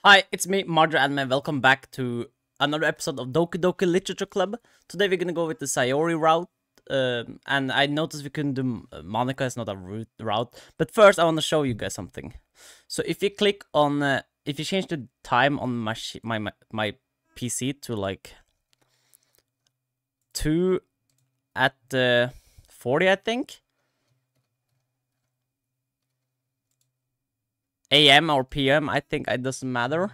Hi, it's me, MarkjurAnime. Welcome back to another episode of Doki Doki Literature Club. Today we're gonna go with the Sayori route, and I noticed we couldn't do Monica is not a route. But first, I want to show you guys something. So if you click on, if you change the time on my PC to like 2 at 40, I think. AM or PM, I think it doesn't matter.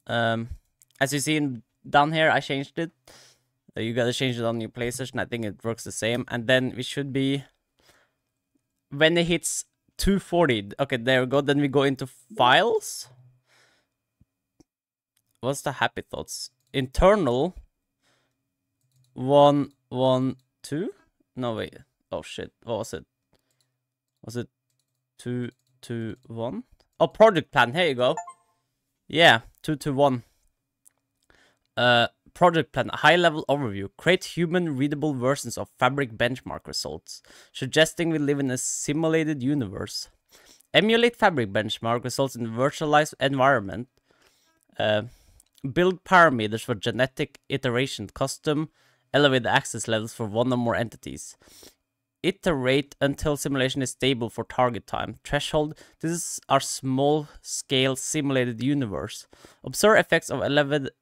As you see down here, I changed it. You gotta change it on your PlayStation. I think it works the same. And then we should be, when it hits 240. Okay, there we go. Then we go into files. What's the happy thoughts? Internal 112. No wait. Oh shit. What was it? Was it 221? Oh, project plan. Here you go. Yeah, 221. Project plan. High level overview. Create human readable versions of fabric benchmark results, suggesting we live in a simulated universe. Emulate fabric benchmark results in a virtualized environment. Build parameters for genetic iteration. Custom elevated access levels for one or more entities. Iterate until simulation is stable for target time. Threshold. This is our small-scale simulated universe. Observe effects of elevated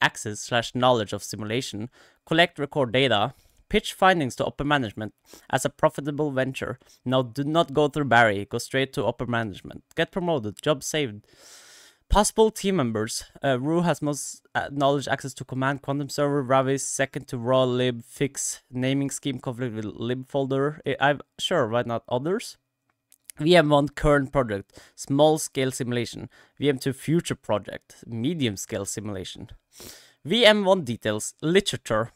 access / knowledge of simulation. Collect, record data. Pitch findings to upper management as a profitable venture. Now, do not go through Barry. Go straight to upper management. Get promoted. Job saved. Possible team members. Rue has most knowledge access to command quantum server. Ravi is second to raw lib fix naming scheme conflict with lib folder. I'm sure, why not others? VM1 current project, small scale simulation. VM2 future project, medium scale simulation. VM1 details, literature,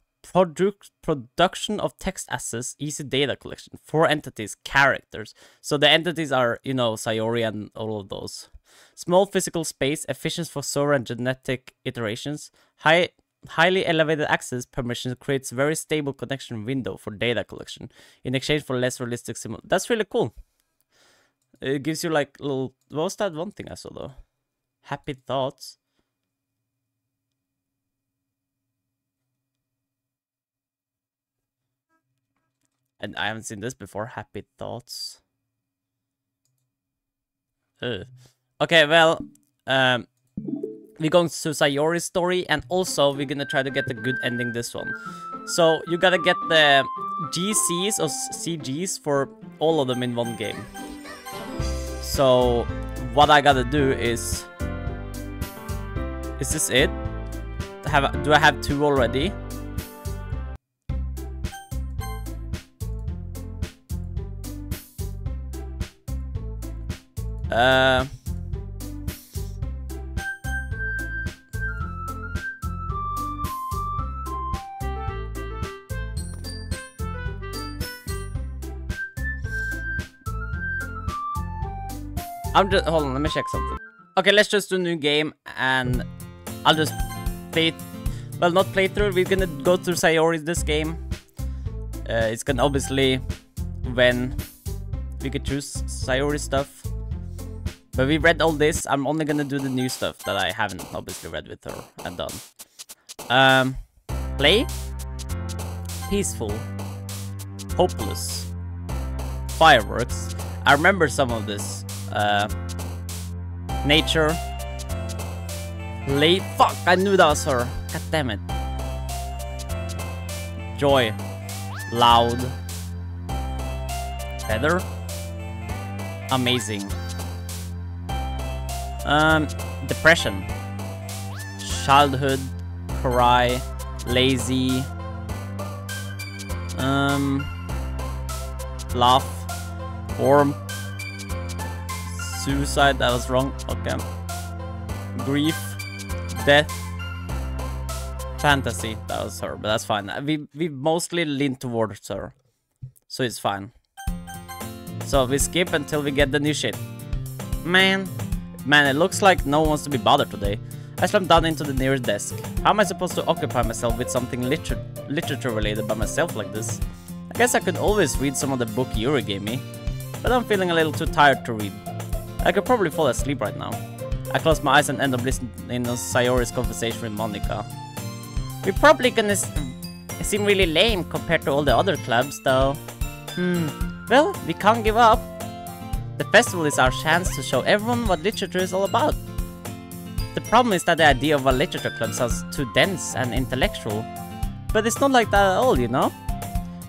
production of text assets, easy data collection, 4 entities, characters. So the entities are, you know, Sayori and all of those. Small physical space, efficient for server and genetic iterations. Highly elevated access permission creates very stable connection window for data collection in exchange for less realistic simulation. That's really cool. It gives you like little. What was that one thing I saw though? Happy thoughts. And I haven't seen this before. Happy thoughts. Okay, well, we're going to Sayori's story, and also we're gonna try to get the good ending this one. So you gotta get the GCs or CGs for all of them in one game. So what I gotta do is this it? Do I have 2 already? Hold on, let me check something. Okay, let's just do a new game, and I'll just play, well, not play through, we're gonna go through Sayori this game. It's gonna obviously, when we could choose Sayori stuff. But we read all this, I'm only gonna do the new stuff that I haven't obviously read with her and done. Play. Peaceful. Hopeless. Fireworks. I remember some of this. Nature. Late. Fuck, I knew that was her. God damn it. Joy. Loud. Feather. Amazing. Depression. Childhood. Cry. Lazy. Laugh. Warm. Suicide, that was wrong. Okay. Grief. Death. Fantasy, that was her, but that's fine. We mostly lean towards her, so it's fine. So we skip until we get the new shit. Man, it looks like no one wants to be bothered today. I slumped down into the nearest desk. How am I supposed to occupy myself with something literature related by myself like this? I guess I could always read some of the book Yuri gave me, but I'm feeling a little too tired to read. I could probably fall asleep right now. I close my eyes and end up listening to Sayori's conversation with Monica. We're probably gonna seem really lame compared to all the other clubs, though. Well, we can't give up. The festival is our chance to show everyone what literature is all about. The problem is that the idea of a literature club sounds too dense and intellectual. But it's not like that at all, you know?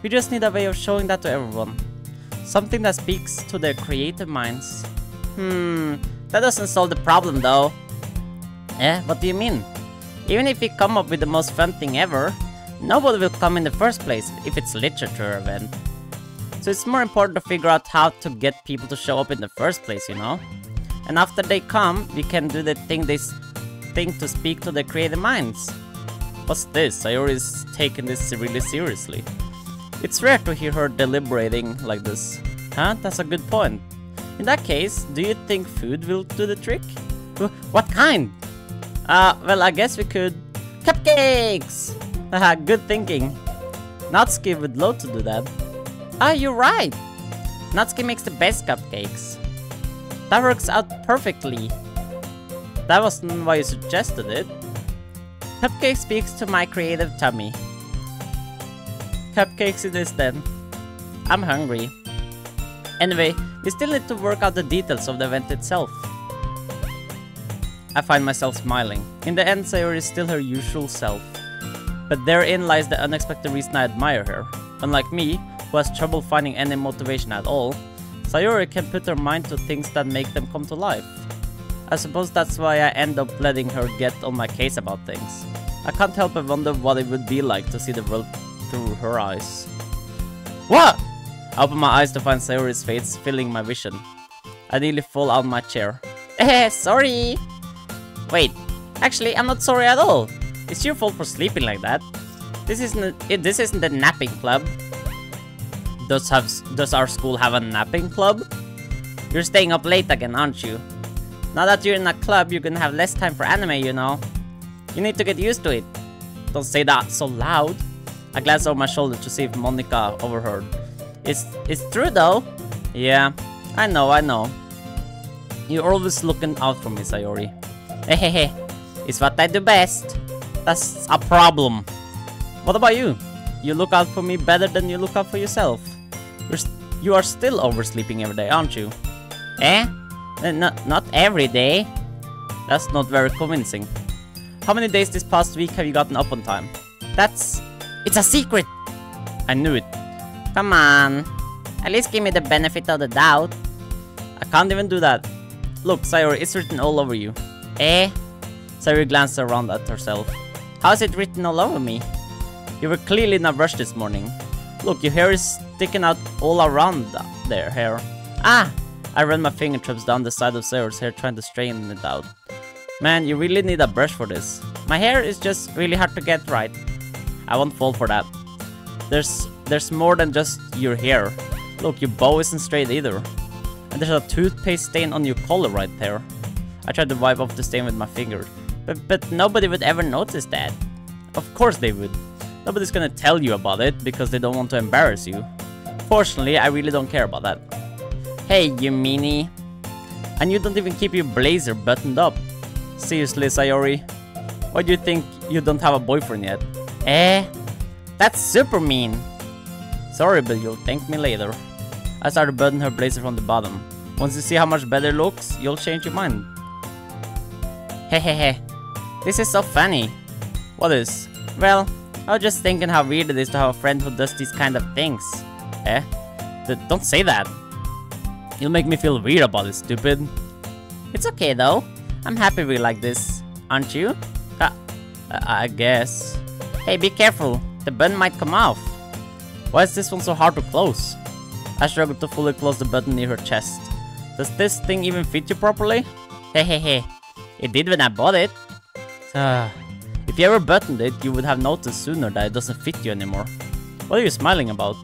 We just need a way of showing that to everyone. Something that speaks to their creative minds. That doesn't solve the problem though. Eh, what do you mean? Even if we come up with the most fun thing ever, nobody will come in the first place if it's a literature event. So it's more important to figure out how to get people to show up in the first place, you know? And after they come, we can do the thing they think to speak to their creative minds. What's this? Sayori's taking this really seriously. It's rare to hear her deliberating like this. Huh? That's a good point. In that case, do you think food will do the trick? What kind? Well, I guess we could... Cupcakes! Haha, good thinking. Natsuki would love to do that. Ah, you're right! Natsuki makes the best cupcakes. That works out perfectly. That wasn't why you suggested it. Cupcake speaks to my creative tummy. Cupcakes it is then. I'm hungry. Anyway, we still need to work out the details of the event itself. I find myself smiling. In the end, Sayori is still her usual self. But therein lies the unexpected reason I admire her. Unlike me, who has trouble finding any motivation at all, Sayori can put her mind to things that make them come to life. I suppose that's why I end up letting her get on my case about things. I can't help but wonder what it would be like to see the world through her eyes. What? I open my eyes to find Sayori's face filling my vision. I nearly fall out of my chair. Sorry! Wait, actually I'm not sorry at all. It's your fault for sleeping like that. This isn't a napping club. Does our school have a napping club? You're staying up late again, aren't you? Now that you're in a club, you're gonna have less time for anime, you know. You need to get used to it. Don't say that so loud. I glance over my shoulder to see if Monica overheard. It's true though. Yeah, I know. You're always looking out for me, Sayori. Hehehe, it's what I do best. That's a problem. What about you? You look out for me better than you look out for yourself. You are still oversleeping every day, aren't you? Not every day. That's not very convincing. How many days this past week have you gotten up on time? It's a secret! I knew it. Come on. At least give me the benefit of the doubt. I can't even do that. Look, Sayori, it's written all over you. Sayori glanced around at herself. How is it written all over me? You were clearly in a rush this morning. Look, your hair is sticking out all around their hair. Ah! I ran my fingertips down the side of Sayori's hair trying to straighten it out. Man, you really need a brush for this. My hair is just really hard to get right. I won't fall for that. There's more than just your hair. Look, your bow isn't straight either. And there's a toothpaste stain on your collar right there. I tried to wipe off the stain with my finger. But nobody would ever notice that. Of course they would. Nobody's gonna tell you about it because they don't want to embarrass you. Fortunately, I really don't care about that. Hey, you meanie. And you don't even keep your blazer buttoned up. Seriously, Sayori. Why do you think you don't have a boyfriend yet? That's super mean. Sorry, but you'll thank me later. I started buttoning her blazer from the bottom. Once you see how much better it looks, you'll change your mind. Hehehe. This is so funny. What is? Well, I was just thinking how weird it is to have a friend who does these kind of things. Don't say that. You'll make me feel weird about it, stupid. It's okay though. I'm happy we're like this. Aren't you? I guess. Hey, be careful. The button might come off. Why is this one so hard to close? I struggled to fully close the button near her chest. Does this thing even fit you properly? Hehehe. It did when I bought it. If you ever buttoned it, you would have noticed sooner that it doesn't fit you anymore. What are you smiling about?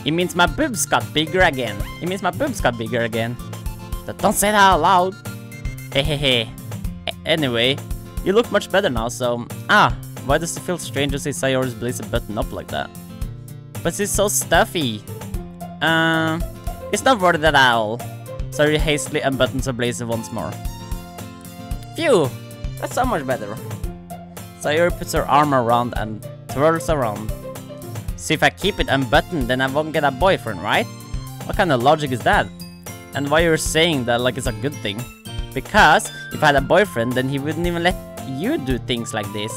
It means my boobs got bigger again. Don't say that out loud. Hehehe. Anyway, you look much better now, so... why does it feel strange to see Sayori's blazer button up like that? But it's so stuffy. It's not worth it at all. Sayori hastily unbuttons her blazer once more. Phew! That's so much better. Sayori puts her arm around and twirls around. So if I keep it unbuttoned, then I won't get a boyfriend, right? What kind of logic is that? And why you're saying that like it's a good thing? Because if I had a boyfriend, then he wouldn't even let you do things like this.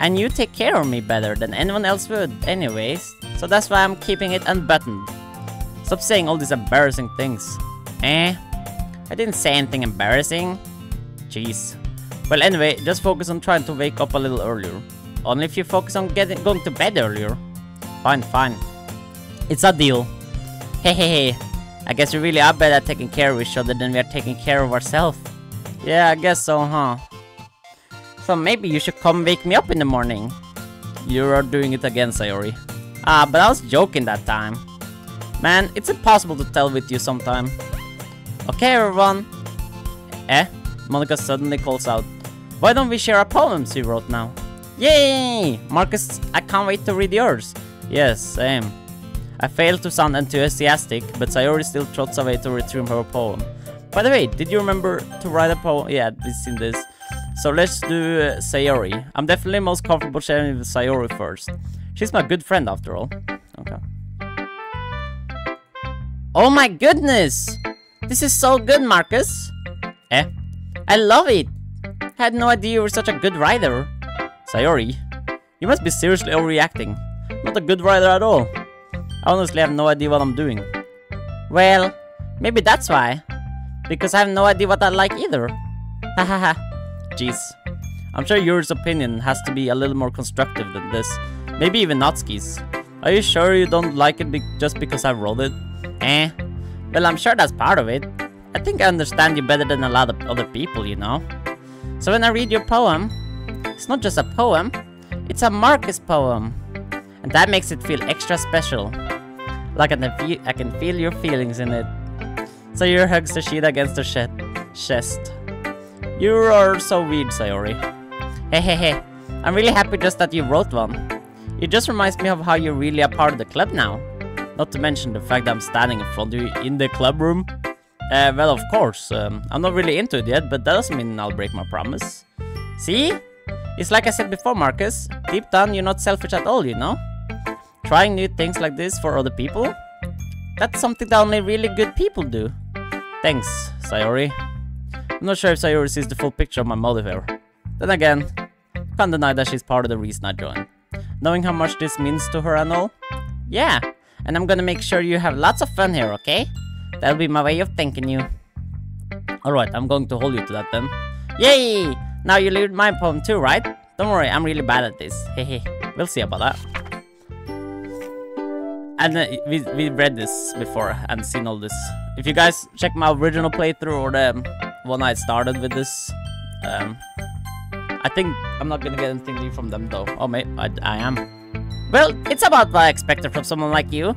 And you take care of me better than anyone else would anyways. So that's why I'm keeping it unbuttoned. Stop saying all these embarrassing things. I didn't say anything embarrassing. Jeez. Well, anyway, just focus on trying to wake up a little earlier. Only if you focus on going to bed earlier. Fine, fine. It's a deal. Hey. I guess we really are better at taking care of each other than we are taking care of ourselves. Yeah, I guess so, huh? So maybe you should come wake me up in the morning. You are doing it again, Sayori. But I was joking that time. Man, it's impossible to tell with you sometime. Okay, everyone. Monica suddenly calls out. Why don't we share a poem she wrote now? Yay! Marcus, I can't wait to read yours. Yes, same. I failed to sound enthusiastic, but Sayori still trots away to retrieve her poem. By the way, did you remember to write a poem? Yeah, we've seen this. So let's do Sayori. I'm definitely most comfortable sharing with Sayori first. She's my good friend after all. Okay. Oh my goodness! This is so good, Marcus! I love it! I had no idea you were such a good writer. Sayori, you must be seriously overreacting. Not a good writer at all. I honestly have no idea what I'm doing. Well, maybe that's why. Because I have no idea what I like either. Hahaha. Jeez. I'm sure Yuri's opinion has to be a little more constructive than this. Maybe even Natsuki's. Are you sure you don't like it just because I wrote it? Well, I'm sure that's part of it. I think I understand you better than a lot of other people, you know. So when I read your poem, it's not just a poem, it's a Marcus poem. And that makes it feel extra special. Like I can feel your feelings in it. Sayori hugs the sheet against her chest. You are so weird, Sayori. Hey. I'm really happy just that you wrote one. It just reminds me of how you're really a part of the club now. Not to mention the fact that I'm standing in front of you in the club room. Well, of course. I'm not really into it yet, but that doesn't mean I'll break my promise. See? It's like I said before, Marcus. Deep down, you're not selfish at all, you know? Trying new things like this for other people? That's something that only really good people do. Thanks, Sayori. I'm not sure if Sayori sees the full picture of my motive here. Then again, can't deny that she's part of the reason I joined. Knowing how much this means to her and all? Yeah, and I'm gonna make sure you have lots of fun here, okay? That'll be my way of thanking you. Alright, I'm going to hold you to that then. Yay! Now you read my poem too, right? Don't worry, I'm really bad at this. Hehe, we'll see about that. And we read this before and seen all this. If you guys check my original playthrough or the one I started with this, I think I'm not gonna get anything new from them though. Oh mate, I am. Well, it's about what I expected from someone like you.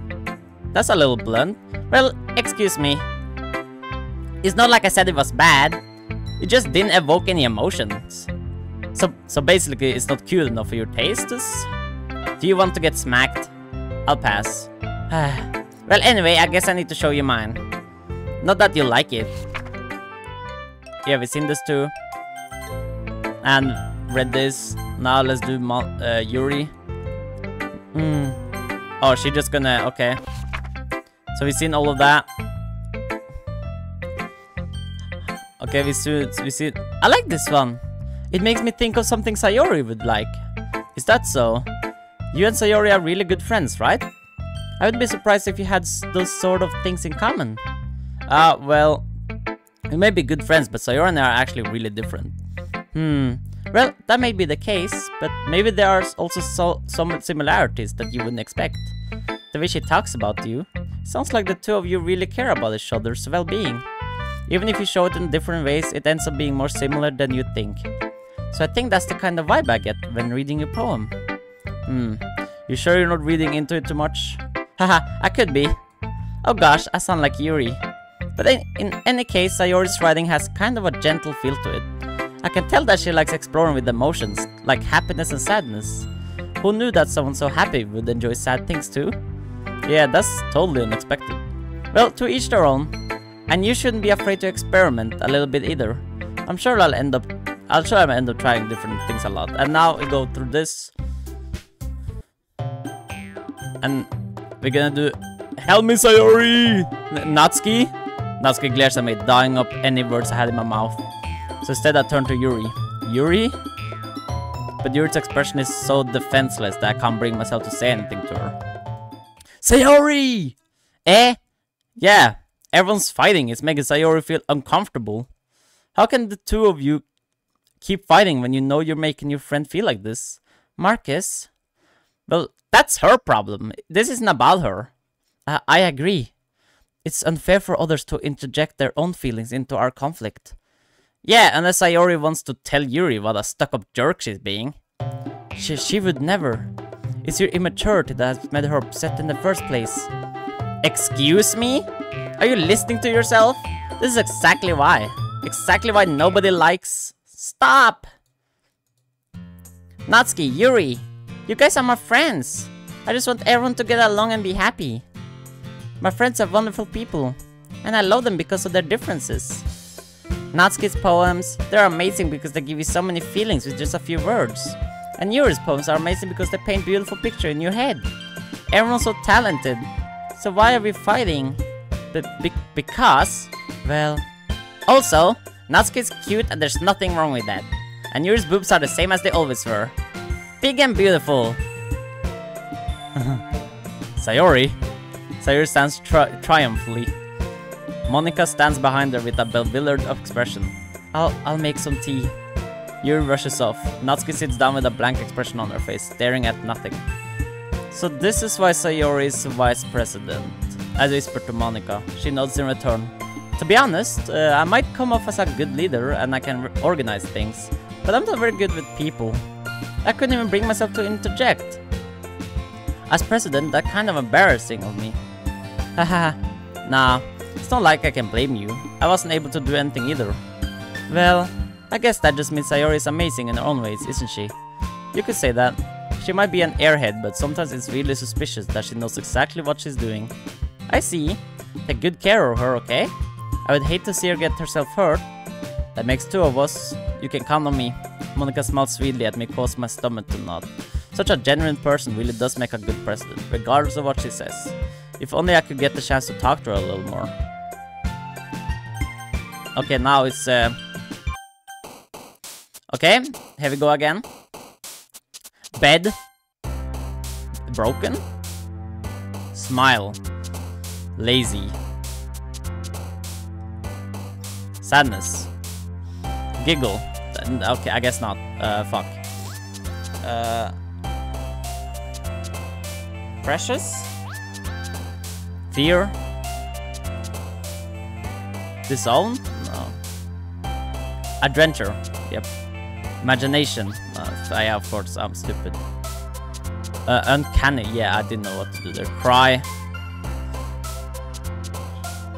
That's a little blunt. Well, excuse me. It's not like I said it was bad. It just didn't evoke any emotions. So basically, it's not cute enough for your tastes? Do you want to get smacked? I'll pass. Well, anyway, I guess I need to show you mine. Not that you like it. Yeah, we've seen this too. And read this. Now let's do Yuri. Oh, she's just gonna... Okay. So we've seen all of that. Okay, we see... I like this one. It makes me think of something Sayori would like. Is that so? You and Sayori are really good friends, right? I would be surprised if you had those sort of things in common. Well... We may be good friends, but Sayori and I are actually really different. Well, that may be the case, but maybe there are also some similarities that you wouldn't expect. The way she talks about you, sounds like the two of you really care about each other's well-being. Even if you show it in different ways, it ends up being more similar than you think. So I think that's the kind of vibe I get when reading your poem. You sure you're not reading into it too much? Haha, I could be. Oh gosh, I sound like Yuri. But in any case, Sayori's writing has kind of a gentle feel to it. I can tell that she likes exploring with emotions, like happiness and sadness. Who knew that someone so happy would enjoy sad things too? Yeah, that's totally unexpected. Well, to each their own. And you shouldn't be afraid to experiment a little bit either. I'm sure I'll end up trying different things a lot. And now we go through this. And we're gonna do Help me, Sayori! Natsuki? Natsuki glares at me, dying up any words I had in my mouth. So instead I turn to Yuri. Yuri? But Yuri's expression is so defenseless that I can't bring myself to say anything to her. Sayori! Eh? Yeah, everyone's fighting. It's making Sayori feel uncomfortable. How can the two of you keep fighting when you know you're making your friend feel like this? Marcus? Well, that's her problem. This isn't about her. I agree. It's unfair for others to interject their own feelings into our conflict. Yeah, unless Sayori wants to tell Yuri what a stuck-up jerk she's being. She would never. It's your immaturity that has made her upset in the first place. Excuse me? Are you listening to yourself? This is exactly why. Exactly why nobody likes... Stop! Natsuki, Yuri, you guys are my friends. I just want everyone to get along and be happy. My friends are wonderful people, and I love them because of their differences. Natsuki's poems, they're amazing because they give you so many feelings with just a few words. And Yuri's poems are amazing because they paint beautiful picture in your head. Everyone's so talented. So why are we fighting? Because, well... Also, Natsuki's cute and there's nothing wrong with that. And Yuri's boobs are the same as they always were. Big and beautiful. Sayori. Sayori stands triumphantly. Monika stands behind her with a bewildered expression. I'll make some tea. Yuri rushes off. Natsuki sits down with a blank expression on her face, staring at nothing. So this is why Sayori is vice president. I whisper to Monika. She nods in return. To be honest, I might come off as a good leader and I can organize things, but I'm not very good with people. I couldn't even bring myself to interject. As president, that's kind of embarrassing of me. Haha, nah, it's not like I can blame you. I wasn't able to do anything either. Well, I guess that just means Sayori is amazing in her own ways, isn't she? You could say that. She might be an airhead, but sometimes it's really suspicious that she knows exactly what she's doing. I see. Take good care of her, okay? I would hate to see her get herself hurt. That makes two of us. You can count on me. Monika smiled sweetly at me, caused my stomach to nod. Such a genuine person really does make a good president, regardless of what she says. If only I could get the chance to talk to her a little more. Okay, now it's... Okay, here we go again. Bed. Broken. Smile. Lazy. Sadness. Giggle. Okay, I guess not. Fuck. Precious. Fear. Disown? No. Adventure. Yep. Imagination. Yeah, of course, I'm stupid. Uncanny. Yeah, I didn't know what to do there. Cry.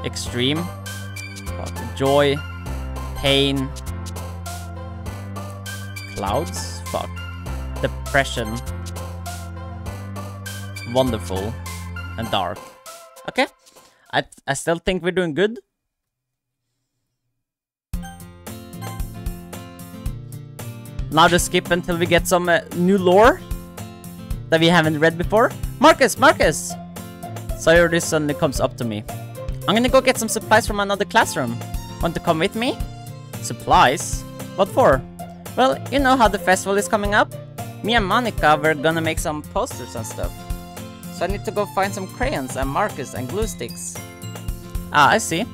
Extreme. Joy. Pain. Clouds? Fuck. Depression. Wonderful. And dark. Okay. I still think we're doing good. Now just skip until we get some new lore that we haven't read before. Marcus! Marcus! Sayori suddenly comes up to me. I'm gonna go get some supplies from another classroom. Want to come with me? Supplies? What for? Well, you know how the festival is coming up? Me and Monika were gonna make some posters and stuff. So I need to go find some crayons and markers and glue sticks. Ah, I see.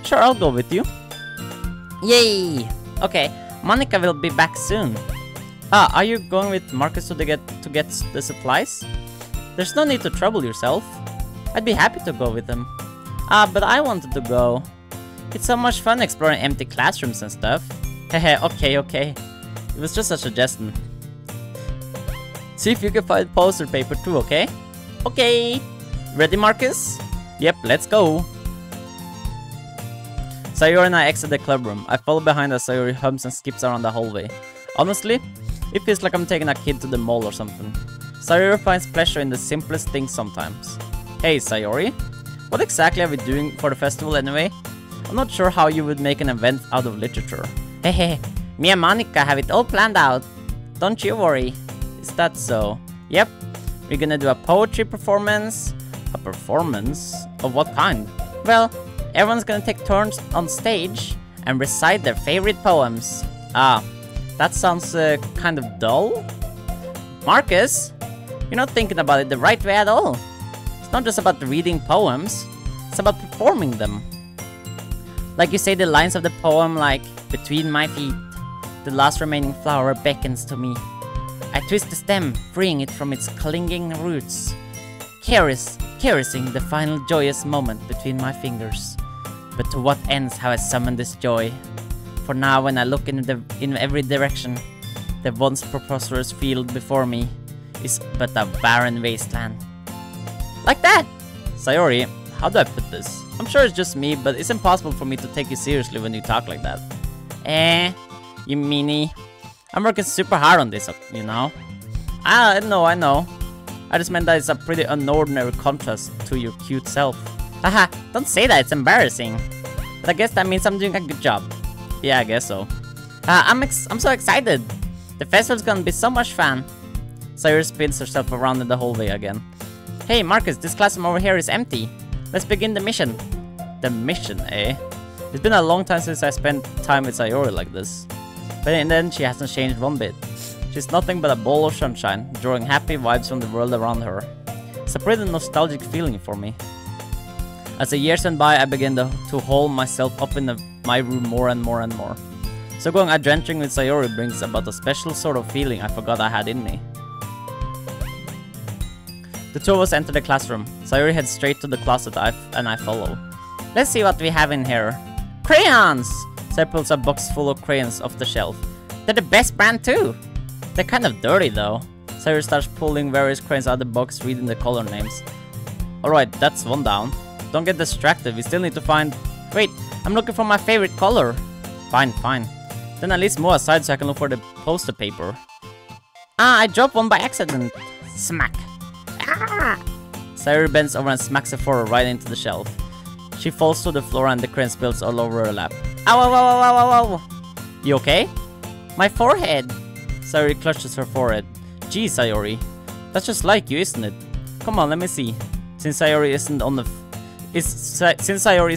Sure, I'll go with you. Yay! Okay, Monika will be back soon. Ah, are you going with Marcus to get the supplies? There's no need to trouble yourself. I'd be happy to go with him. Ah, but I wanted to go. It's so much fun exploring empty classrooms and stuff. Hehe, okay. It was just a suggestion. See if you can find poster paper too, okay? Okay. Ready, Marcus? Yep, let's go. Sayori and I exit the club room. I follow behind as Sayori hums and skips around the hallway. Honestly, it feels like I'm taking a kid to the mall or something. Sayori finds pleasure in the simplest things sometimes. Hey, Sayori. What exactly are we doing for the festival anyway? I'm not sure how you would make an event out of literature. Hehe, me and Monica have it all planned out. Don't you worry. Is that so? Yep. We're gonna do a poetry performance. A performance? Of what kind? Well, everyone's gonna take turns on stage and recite their favorite poems. Ah, that sounds kind of dull. Marcus, you're not thinking about it the right way at all. It's not just about reading poems, it's about performing them. Like you say the lines of the poem like, between my feet, the last remaining flower beckons to me. I twist the stem, freeing it from its clinging roots, caressing the final joyous moment between my fingers. But to what ends have I summoned this joy? For now when I look in every direction, the once preposterous field before me is but a barren wasteland. Like that! Sayori, how do I put this? I'm sure it's just me, but it's impossible for me to take you seriously when you talk like that. You meanie. I'm working super hard on this, you know? I know. I just meant that it's a pretty unordinary contrast to your cute self. Haha, don't say that, it's embarrassing. But I guess that means I'm doing a good job. Yeah, I guess so. I'm so excited. The festival's gonna be so much fun. Sayori spins herself around in the hallway again. Hey Marcus, this classroom over here is empty. Let's begin the mission. The mission, eh? It's been a long time since I spent time with Sayori like this. But in the end, she hasn't changed one bit. She's nothing but a ball of sunshine, drawing happy vibes from the world around her. It's a pretty nostalgic feeling for me. As the years went by, I began to haul myself up in my room more and more. So going adventuring with Sayori brings about a special sort of feeling I forgot I had in me. The two of us enter the classroom. Sayori heads straight to the closet and I follow. Let's see what we have in here. Crayons! Sayori pulls a box full of crayons off the shelf. They're the best brand too! They're kind of dirty though. Sayori starts pulling various crayons out of the box, reading the color names. Alright, that's one down. Don't get distracted, we still need to find... Wait, I'm looking for my favorite color. Fine. Then at least move aside so I can look for the poster paper. Ah, I dropped one by accident. Smack. Ah! Sayori bends over and smacks the forehead right into the shelf. She falls to the floor and the crayon spills all over her lap. Ow. You okay? My forehead. Sayori clutches her forehead. Gee, Sayori. That's just like you, isn't it? Come on, let me see. Since Sayori is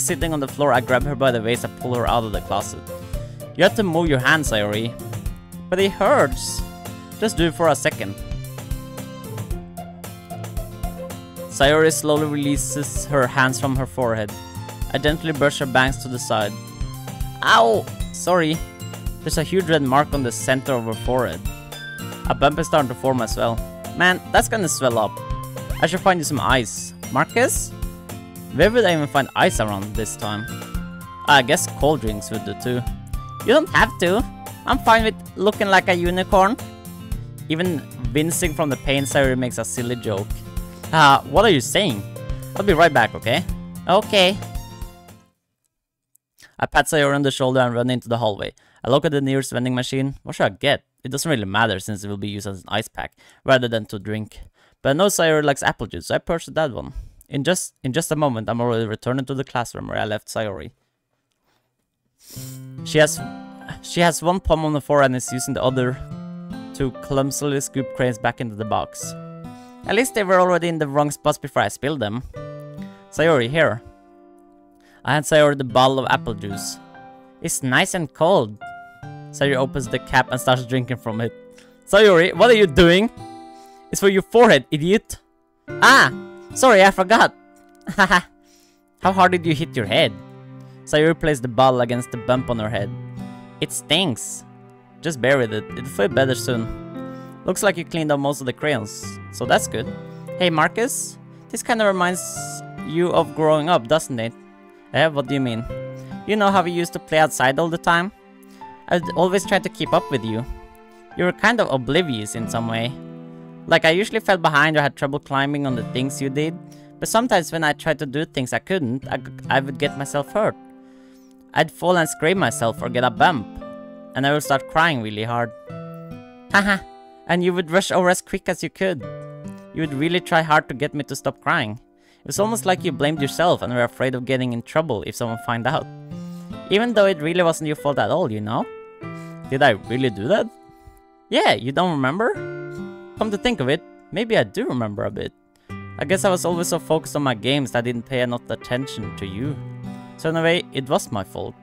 sitting on the floor, I grab her by the waist and pull her out of the closet. You have to move your hand, Sayori. But it hurts. Just do it for a second. Sayori slowly releases her hands from her forehead. I gently brush her bangs to the side. Ow! Sorry. There's a huge red mark on the center of her forehead. A bump is starting to form as well. Man, that's gonna swell up. I should find you some ice. Marcus? Where would I even find ice around this time? I guess cold drinks would do too. You don't have to. I'm fine with looking like a unicorn. Even wincing from the pain, Sayori makes a silly joke. What are you saying? I'll be right back, okay? Okay. I pat Sayori on the shoulder and run into the hallway. I look at the nearest vending machine. What should I get? It doesn't really matter since it will be used as an ice pack rather than to drink. But I know Sayori likes apple juice, so I purchased that one. In just a moment, I'm already returning to the classroom where I left Sayori. She has one palm on the forehead and is using the other to clumsily scoop crayons back into the box. At least they were already in the wrong spots before I spilled them. Sayori, here. I hand Sayori the bottle of apple juice. It's nice and cold. Sayori opens the cap and starts drinking from it. Sayori, what are you doing? It's for your forehead, idiot. Ah! Sorry, I forgot. Haha. How hard did you hit your head? Sayori placed the bottle against the bump on her head. It stinks. Just bear with it. It'll feel better soon. Looks like you cleaned up most of the crayons, so that's good. Hey Marcus, this kind of reminds you of growing up, doesn't it? What do you mean? You know how we used to play outside all the time? I'd always try to keep up with you. You were kind of oblivious in some way. Like I usually fell behind or had trouble climbing on the things you did, but sometimes when I tried to do things I couldn't, I would get myself hurt. I'd fall and scrape myself or get a bump, and I would start crying really hard. Haha, and you would rush over as quick as you could. You would really try hard to get me to stop crying. It was almost like you blamed yourself and were afraid of getting in trouble if someone found out. Even though it really wasn't your fault at all, you know? Did I really do that? Yeah, you don't remember? Come to think of it, maybe I do remember a bit. I guess I was always so focused on my games that I didn't pay enough attention to you. So in a way, it was my fault.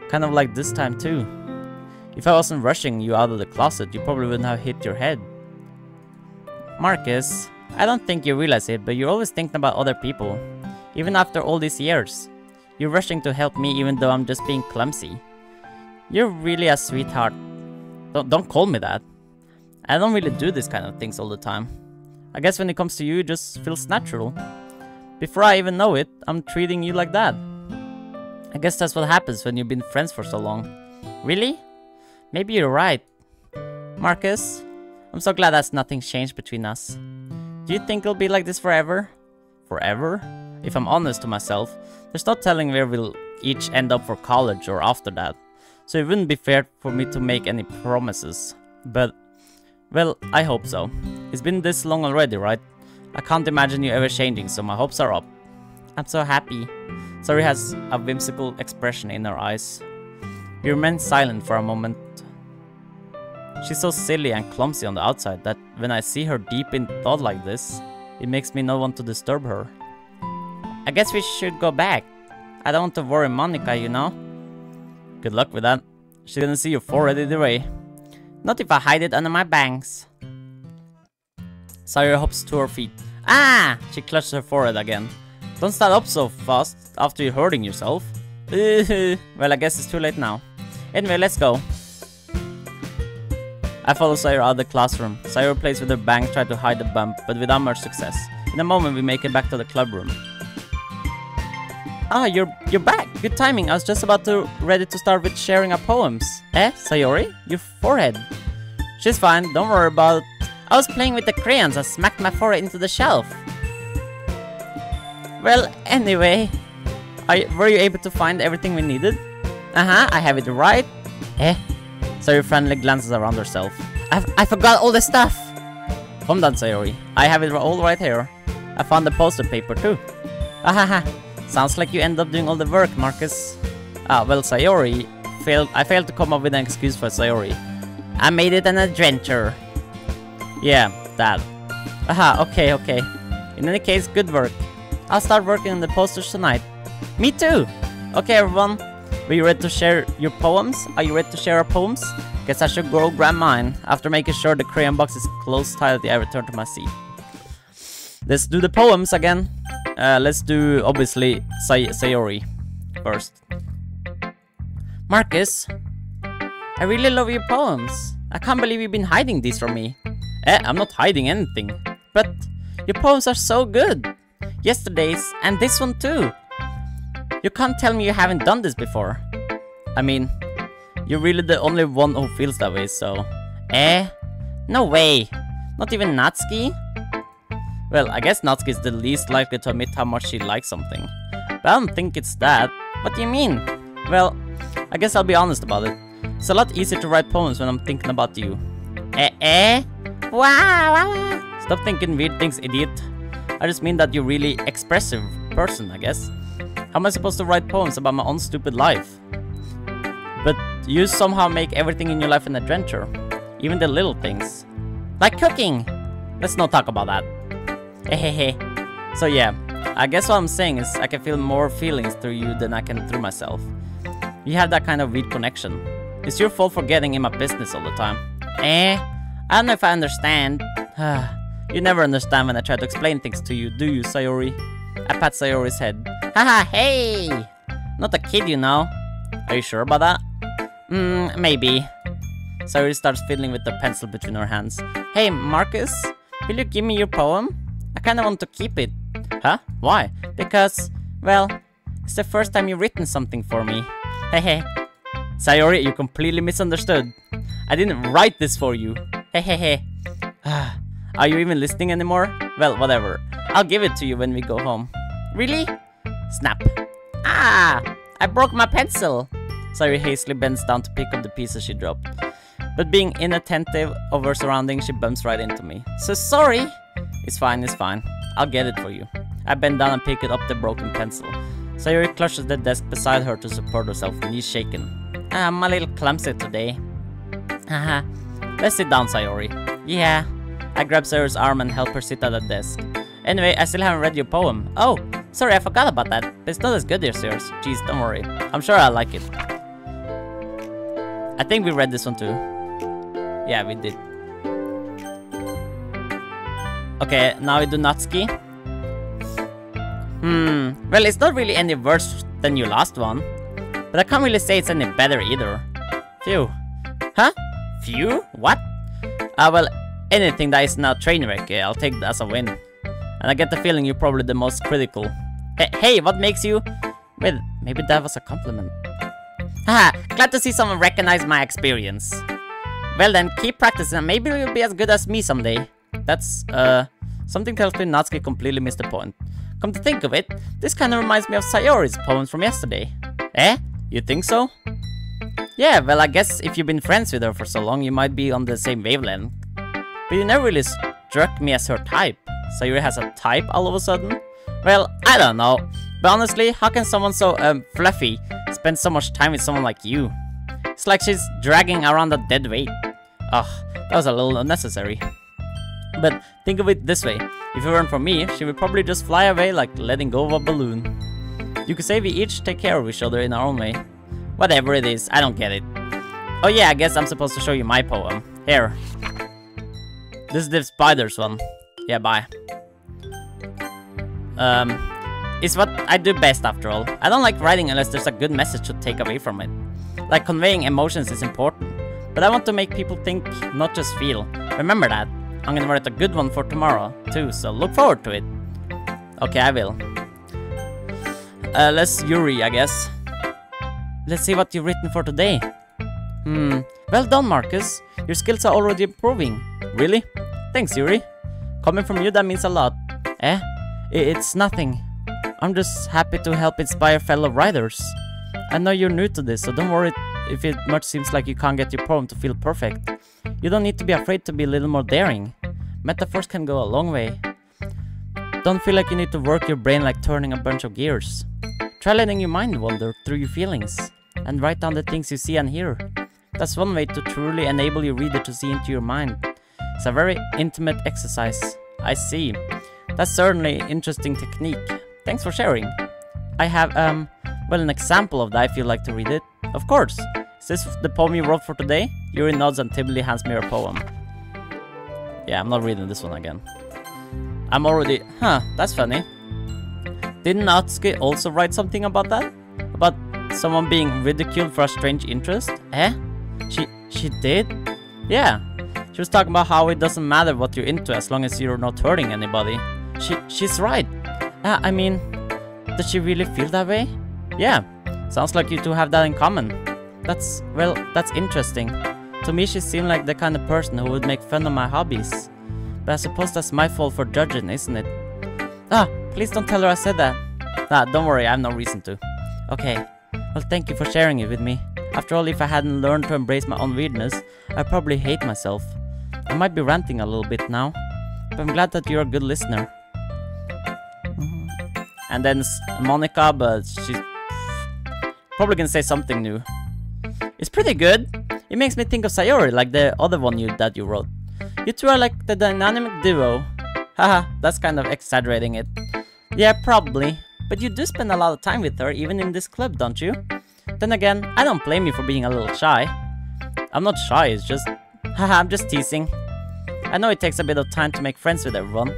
Kind of like this time too. If I wasn't rushing you out of the closet, you probably wouldn't have hit your head. Marcus, I don't think you realize it, but you're always thinking about other people. Even after all these years. You're rushing to help me even though I'm just being clumsy. You're really a sweetheart. Don't call me that. I don't really do this kind of things all the time. I guess when it comes to you, it just feels natural. Before I even know it, I'm treating you like that. I guess that's what happens when you've been friends for so long. Really? Maybe you're right. Marcus, I'm so glad that nothing's changed between us. Do you think it'll be like this forever? Forever? If I'm honest to myself, there's no telling where we'll each end up for college or after that. So it wouldn't be fair for me to make any promises. But, well, I hope so. It's been this long already, right? I can't imagine you ever changing, so my hopes are up. I'm so happy. Sayori has a whimsical expression in her eyes. We remain silent for a moment. She's so silly and clumsy on the outside that when I see her deep in thought like this, it makes me not want to disturb her. I guess we should go back. I don't want to worry Monica, you know? Good luck with that. She's gonna see your forehead either way. Not if I hide it under my bangs. Sayori hops to her feet. Ah! She clutches her forehead again. Don't stand up so fast after you're hurting yourself. Well, I guess it's too late now. Anyway, let's go. I follow Sayori out of the classroom. Sayori plays with her bangs, trying to hide the bump, but without much success. In a moment, we make it back to the club room. Ah, you're back. Good timing. I was just ready to start with sharing our poems. Sayori? Your forehead. She's fine. Don't worry about it. I was playing with the crayons and smacked my forehead into the shelf. Well, anyway. Were you able to find everything we needed? I have it right. Sayori friendly glances around herself. I forgot all the stuff. Calm down, Sayori. I have it all right here. I found the poster paper too. Sounds like you end up doing all the work, Marcus. Well, Sayori, I failed to come up with an excuse for Sayori. I made it an adventure. Yeah, that. Okay. In any case, good work. I'll start working on the posters tonight. Me too. Okay, everyone. Are you ready to share your poems? Are you ready to share our poems? Guess I should go grab mine. After making sure the crayon box is closed tightly, I return to my seat. Let's do the poems again. Let's do, obviously, Sayori first. Marcus, I really love your poems. I can't believe you've been hiding these from me. I'm not hiding anything. But your poems are so good. Yesterday's and this one too. You can't tell me you haven't done this before. I mean, you're really the only one who feels that way, so... No way. Not even Natsuki? Well, I guess Natsuki is the least likely to admit how much she likes something. But I don't think it's that. What do you mean? Well, I guess I'll be honest about it. It's a lot easier to write poems when I'm thinking about you. Wow. Stop thinking weird things, idiot. I just mean that you're really expressive person, I guess. How am I supposed to write poems about my own stupid life? But you somehow make everything in your life an adventure. Even the little things. Like cooking! Let's not talk about that. So yeah, I guess what I'm saying is I can feel more feelings through you than I can through myself. You have that kind of weird connection. It's your fault for getting in my business all the time. I don't know if I understand. You never understand when I try to explain things to you, do you, Sayori? I pat Sayori's head. Hey! Not a kid, you know. Are you sure about that? Maybe. Sayori starts fiddling with the pencil between her hands. Hey, Marcus, will you give me your poem? I kinda want to keep it. Why? Because, well, it's the first time you've written something for me. Sayori, you completely misunderstood. I didn't write this for you. Are you even listening anymore? Well, whatever. I'll give it to you when we go home. Really? Snap. I broke my pencil. Sayori hastily bends down to pick up the pieces she dropped. But being inattentive of her surroundings, she bumps right into me. So sorry. It's fine. I'll get it for you. I bend down and pick it up the broken pencil. Sayori clutches the desk beside her to support herself, knees shaken. I'm a little clumsy today. Haha. Let's sit down, Sayori. Yeah. I grab Sayori's arm and help her sit at the desk. Anyway, I still haven't read your poem. Oh, sorry, I forgot about that. But it's not as good as yours. Jeez, don't worry. I'm sure I'll like it. I think we read this one too. Yeah, we did. Okay, now we do Natsuki. Well, it's not really any worse than your last one. But I can't really say it's any better either. Phew. Huh? Phew? What? Well, anything that isn't a train wreck, I'll take that as a win. And I get the feeling you're probably the most critical. Hey, what makes you... Wait, maybe that was a compliment. Haha, glad to see someone recognize my experience. Well then, keep practicing and maybe you'll be as good as me someday. That's, something tells me Natsuki completely missed the point. Come to think of it, this kinda reminds me of Sayori's poems from yesterday. Eh? You think so? Yeah, well I guess if you've been friends with her for so long, you might be on the same wavelength. But you never really struck me as her type. Sayori has a type all of a sudden? Well, I don't know. But honestly, how can someone so, fluffy spend so much time with someone like you? It's like she's dragging around a dead weight. Ugh, that was a little unnecessary. But think of it this way. If it weren't for me, she would probably just fly away like letting go of a balloon. You could say we each take care of each other in our own way. Whatever it is, I don't get it. Oh yeah, I guess I'm supposed to show you my poem. Here. This is the spiders one. Yeah, bye. It's what I do best after all. I don't like writing unless there's a good message to take away from it. Like conveying emotions is important. But I want to make people think, not just feel. Remember that. I'm gonna write a good one for tomorrow, too, so look forward to it. Okay, I will. Let's Yuri, I guess. Let's see what you've written for today. Well done, Marcus. Your skills are already improving. Really? Thanks, Yuri. Coming from you, that means a lot. Eh? It's nothing. I'm just happy to help inspire fellow writers. I know you're new to this, so don't worry if it much seems like you can't get your poem to feel perfect. You don't need to be afraid to be a little more daring. Metaphors can go a long way. Don't feel like you need to work your brain like turning a bunch of gears. Try letting your mind wander through your feelings and write down the things you see and hear. That's one way to truly enable your reader to see into your mind. It's a very intimate exercise. I see. That's certainly an interesting technique. Thanks for sharing. I have, well, an example of that if you'd like to read it. Of course. Is this the poem you wrote for today? Yuri nods and timidly hands me her poem. Yeah, I'm not reading this one again. I'm already... Huh, that's funny. Didn't Natsuki also write something about that? About someone being ridiculed for a strange interest? Eh? She did? Yeah. She was talking about how it doesn't matter what you're into as long as you're not hurting anybody. She's right. I mean, does she really feel that way? Yeah. Sounds like you two have that in common. That's interesting. To me, she seemed like the kind of person who would make fun of my hobbies. But I suppose that's my fault for judging, isn't it? Please don't tell her I said that. Don't worry, I have no reason to. Okay. Well, thank you for sharing it with me. After all, if I hadn't learned to embrace my own weirdness, I'd probably hate myself. I might be ranting a little bit now, but I'm glad that you're a good listener. And then Monica, but she's probably gonna say something new. It's pretty good. It makes me think of Sayori, like the other one that you wrote. You two are like the dynamic duo. Haha, that's kind of exaggerating it. Yeah, probably. But you do spend a lot of time with her, even in this club, don't you? Then again, I don't blame you for being a little shy. I'm not shy, it's just... Haha, I'm just teasing. I know it takes a bit of time to make friends with everyone.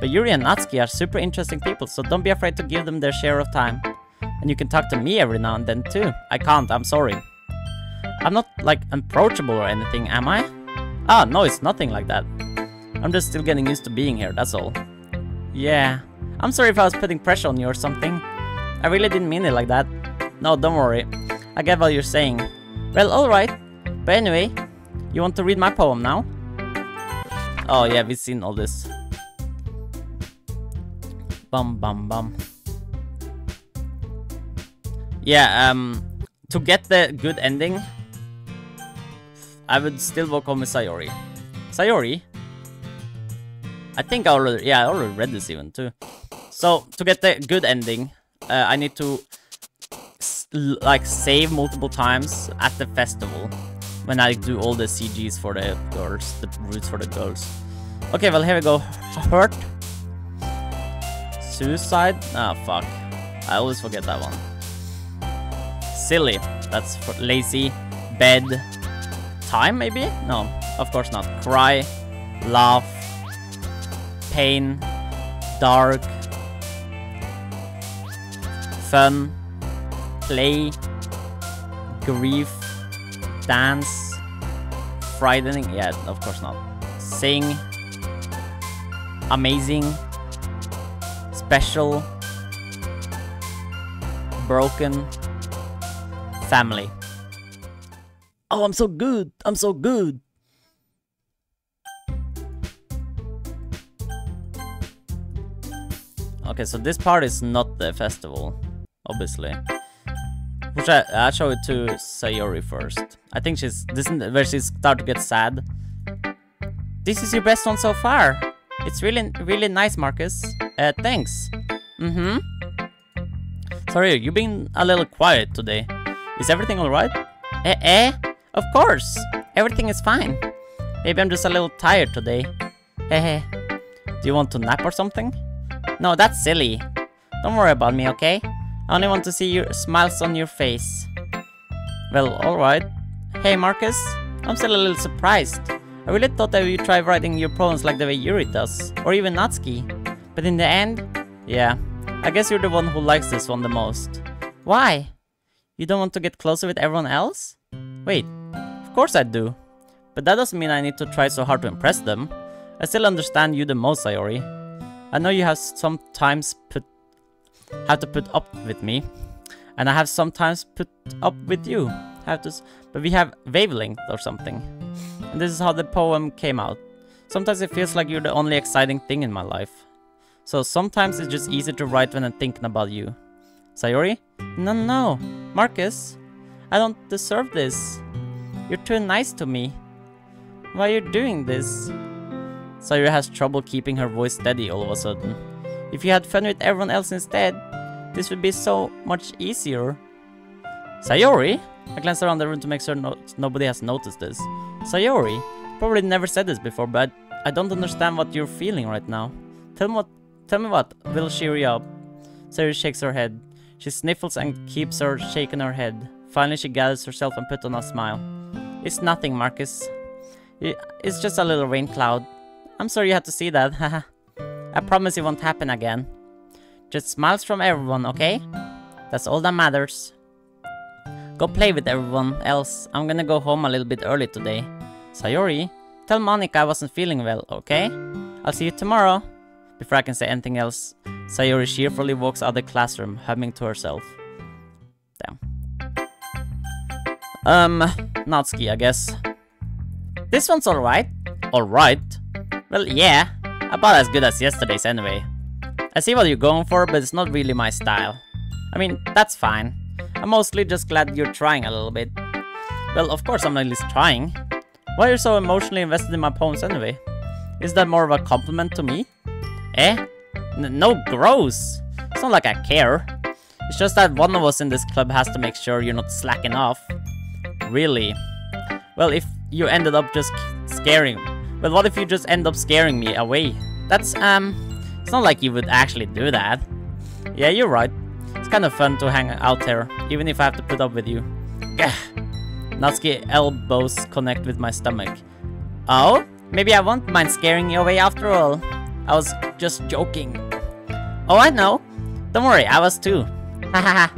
But Yuri and Natsuki are super interesting people, so don't be afraid to give them their share of time. And you can talk to me every now and then too. I can't, I'm sorry. I'm not, like, unapproachable or anything, am I? No, it's nothing like that. I'm just still getting used to being here, that's all. Yeah. I'm sorry if I was putting pressure on you or something. I really didn't mean it like that. No, don't worry. I get what you're saying. Well, alright. But anyway, you want to read my poem now? Oh yeah, we've seen all this. Bum bum bum. Yeah, to get the good ending, I would still vote home with Sayori. Sayori? I think I already read this even too. So, to get the good ending, I need to like save multiple times at the festival when I do all the CGs for the girls, the routes for the girls. Okay, well here we go. Hurt. Suicide. Ah, fuck. I always forget that one. Silly. That's for lazy. Bed. Time, maybe? No, of course not. Cry. Laugh. Pain. Dark. Fun. Play. Grief. Dance. Frightening. Yeah, of course not. Sing. Amazing. Special. Broken. Family. Oh, I'm so good. I'm so good. Okay, so this part is not the festival, obviously. Which I'll show it to Sayori first. I think this isn't where she starts to get sad. This is your best one so far. It's really nice, Marcus. Thanks. Sorry, you've been a little quiet today. Is everything alright? Of course. Everything is fine. Maybe I'm just a little tired today. Do you want to nap or something? No, that's silly. Don't worry about me, okay? I only want to see your smiles on your face. Well, alright. Hey, Marcus. I'm still a little surprised. I really thought that you'd try writing your poems like the way Yuri does. Or even Natsuki. But in the end, yeah. I guess you're the one who likes this one the most. Why? You don't want to get closer with everyone else? Wait, of course I do. But that doesn't mean I need to try so hard to impress them. I still understand you the most, Sayori. I know you have sometimes have to put up with me. And I have sometimes put up with you. But we have wavelength or something. And this is how the poem came out. Sometimes it feels like you're the only exciting thing in my life. So sometimes it's just easier to write when I'm thinking about you. Sayori? No, Marcus. I don't deserve this. You're too nice to me. Why are you doing this? Sayori has trouble keeping her voice steady all of a sudden. If you had fun with everyone else instead, this would be so much easier. Sayori? I glance around the room to make sure nobody has noticed this. Sayori? Probably never said this before, but I don't understand what you're feeling right now. Tell me what will cheer you up. Sayori shakes her head. She sniffles and keeps her shaking her head. Finally, she gathers herself and puts on a smile. It's nothing, Marcus. It's just a little rain cloud. I'm sorry you had to see that, haha. I promise it won't happen again. Just smiles from everyone, okay? That's all that matters. Go play with everyone else. I'm gonna go home a little bit early today. Sayori, tell Monica I wasn't feeling well, okay? I'll see you tomorrow. Before I can say anything else, Sayori cheerfully walks out of the classroom, humming to herself. Damn. Natsuki, I guess. This one's alright. Alright? Well, yeah. About as good as yesterday's anyway. I see what you're going for, but it's not really my style. I mean, that's fine. I'm mostly just glad you're trying a little bit. Well, of course I'm at least trying. Why are you so emotionally invested in my poems anyway? Is that more of a compliment to me? No, gross. It's not like I care. It's just that one of us in this club has to make sure you're not slacking off. Really? Well, if you ended up just scaring... Well, what if you just end up scaring me away? That's, it's not like you would actually do that. Yeah, you're right. It's kind of fun to hang out here, even if I have to put up with you. Gah. Natsuki elbows connect with my stomach. Oh? Maybe I won't mind scaring you away after all. I was just joking. Oh, I know. Don't worry, I was too. Hahaha.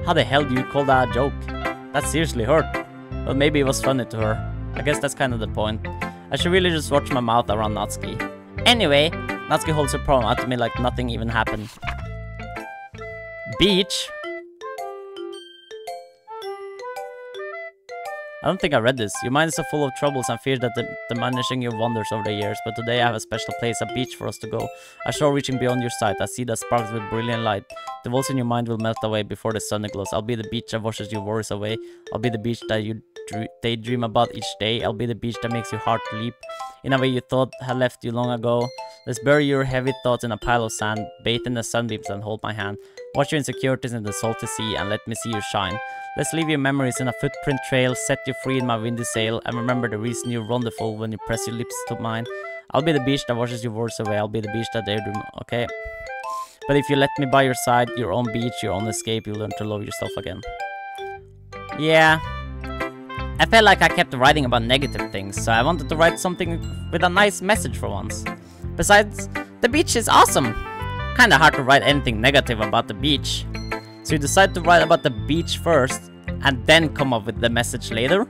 How the hell do you call that a joke? That seriously hurt. Well, maybe it was funny to her. I guess that's kind of the point. I should really just watch my mouth around Natsuki. Anyway, Natsuki holds her palm out to me like nothing even happened. Beach? I don't think I read this. Your mind is so full of troubles and fears that diminishing your wonders over the years, but today I have a special place, a beach for us to go. A shore reaching beyond your sight, a sea that sparkles with brilliant light. The walls in your mind will melt away before the sun glows. I'll be the beach that washes your worries away. I'll be the beach that you daydream about each day. I'll be the beach that makes your heart leap in a way you thought had left you long ago. Let's bury your heavy thoughts in a pile of sand, bathe in the sunbeams and hold my hand. Watch your insecurities in the salty sea and let me see you shine. Let's leave your memories in a footprint trail, set you free in my windy sail, and remember the reason you're wonderful when you press your lips to mine. I'll be the beach that washes your words away, I'll be the beach that daydream, okay? But if you let me by your side, your own beach, your own escape, you'll learn to love yourself again. Yeah. I felt like I kept writing about negative things, so I wanted to write something with a nice message for once. Besides, the beach is awesome. Kinda hard to write anything negative about the beach. So you decide to write about the beach first, and then come up with the message later?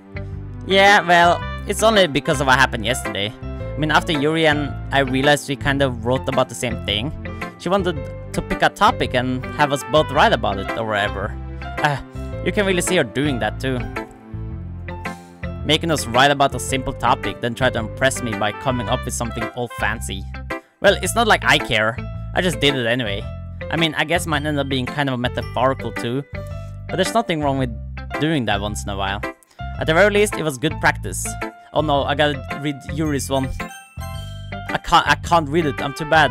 Yeah, well, it's only because of what happened yesterday. I mean, after Yuri and I realized we kind of wrote about the same thing, she wanted to pick a topic and have us both write about it or whatever. You can really see her doing that too. Making us write about a simple topic, then try to impress me by coming up with something all fancy. Well, it's not like I care, I just did it anyway. I mean, I guess mine ended up being kind of a metaphorical too, but there's nothing wrong with doing that once in a while. At the very least, it was good practice. Oh no, I gotta read Yuri's one. I can't read it, I'm too bad.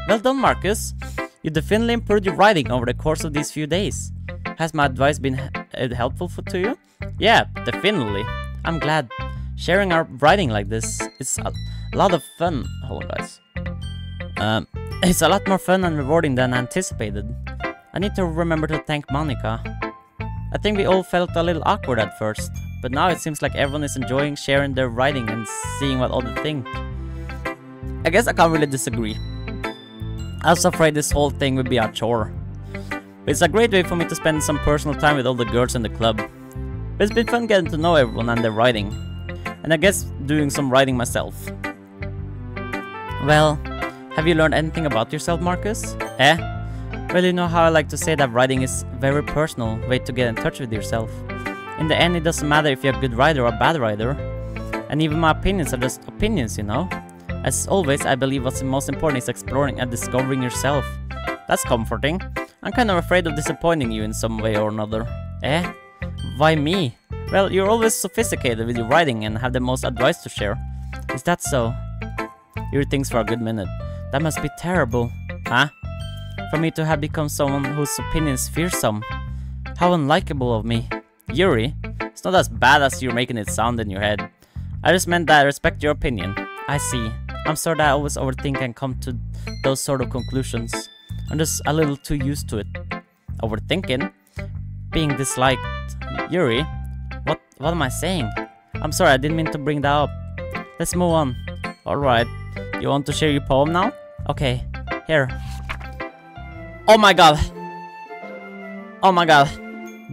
Well done, Marcus. You definitely improved your writing over the course of these few days. Has my advice been helpful to you? Yeah, definitely. I'm glad. Sharing our writing like this, it's a lot of fun. Hold on, guys. It's a lot more fun and rewarding than anticipated. I need to remember to thank Monica. I think we all felt a little awkward at first, but now it seems like everyone is enjoying sharing their writing and seeing what others think. I guess I can't really disagree. I was afraid this whole thing would be a chore. But it's a great way for me to spend some personal time with all the girls in the club. But it's been fun getting to know everyone and their writing. And I guess doing some writing myself. Well, have you learned anything about yourself, Marcus? Well, you know how I like to say that writing is a very personal way to get in touch with yourself. In the end, it doesn't matter if you're a good writer or a bad writer. And even my opinions are just opinions, you know? As always, I believe what's most important is exploring and discovering yourself. That's comforting. I'm kind of afraid of disappointing you in some way or another. Why me? Well, you're always sophisticated with your writing and have the most advice to share. Is that so? Yuri thinks for a good minute. That must be terrible. Huh? For me to have become someone whose opinion is fearsome. How unlikable of me. Yuri, it's not as bad as you're making it sound in your head. I just meant that I respect your opinion. I see. I'm sorry that I always overthink and come to those sort of conclusions. I'm just a little too used to it. Overthinking? Being disliked. Yuri? What am I saying? I'm sorry, I didn't mean to bring that up. Let's move on. Alright. You want to share your poem now? Okay. Here. Oh my god. Oh my god.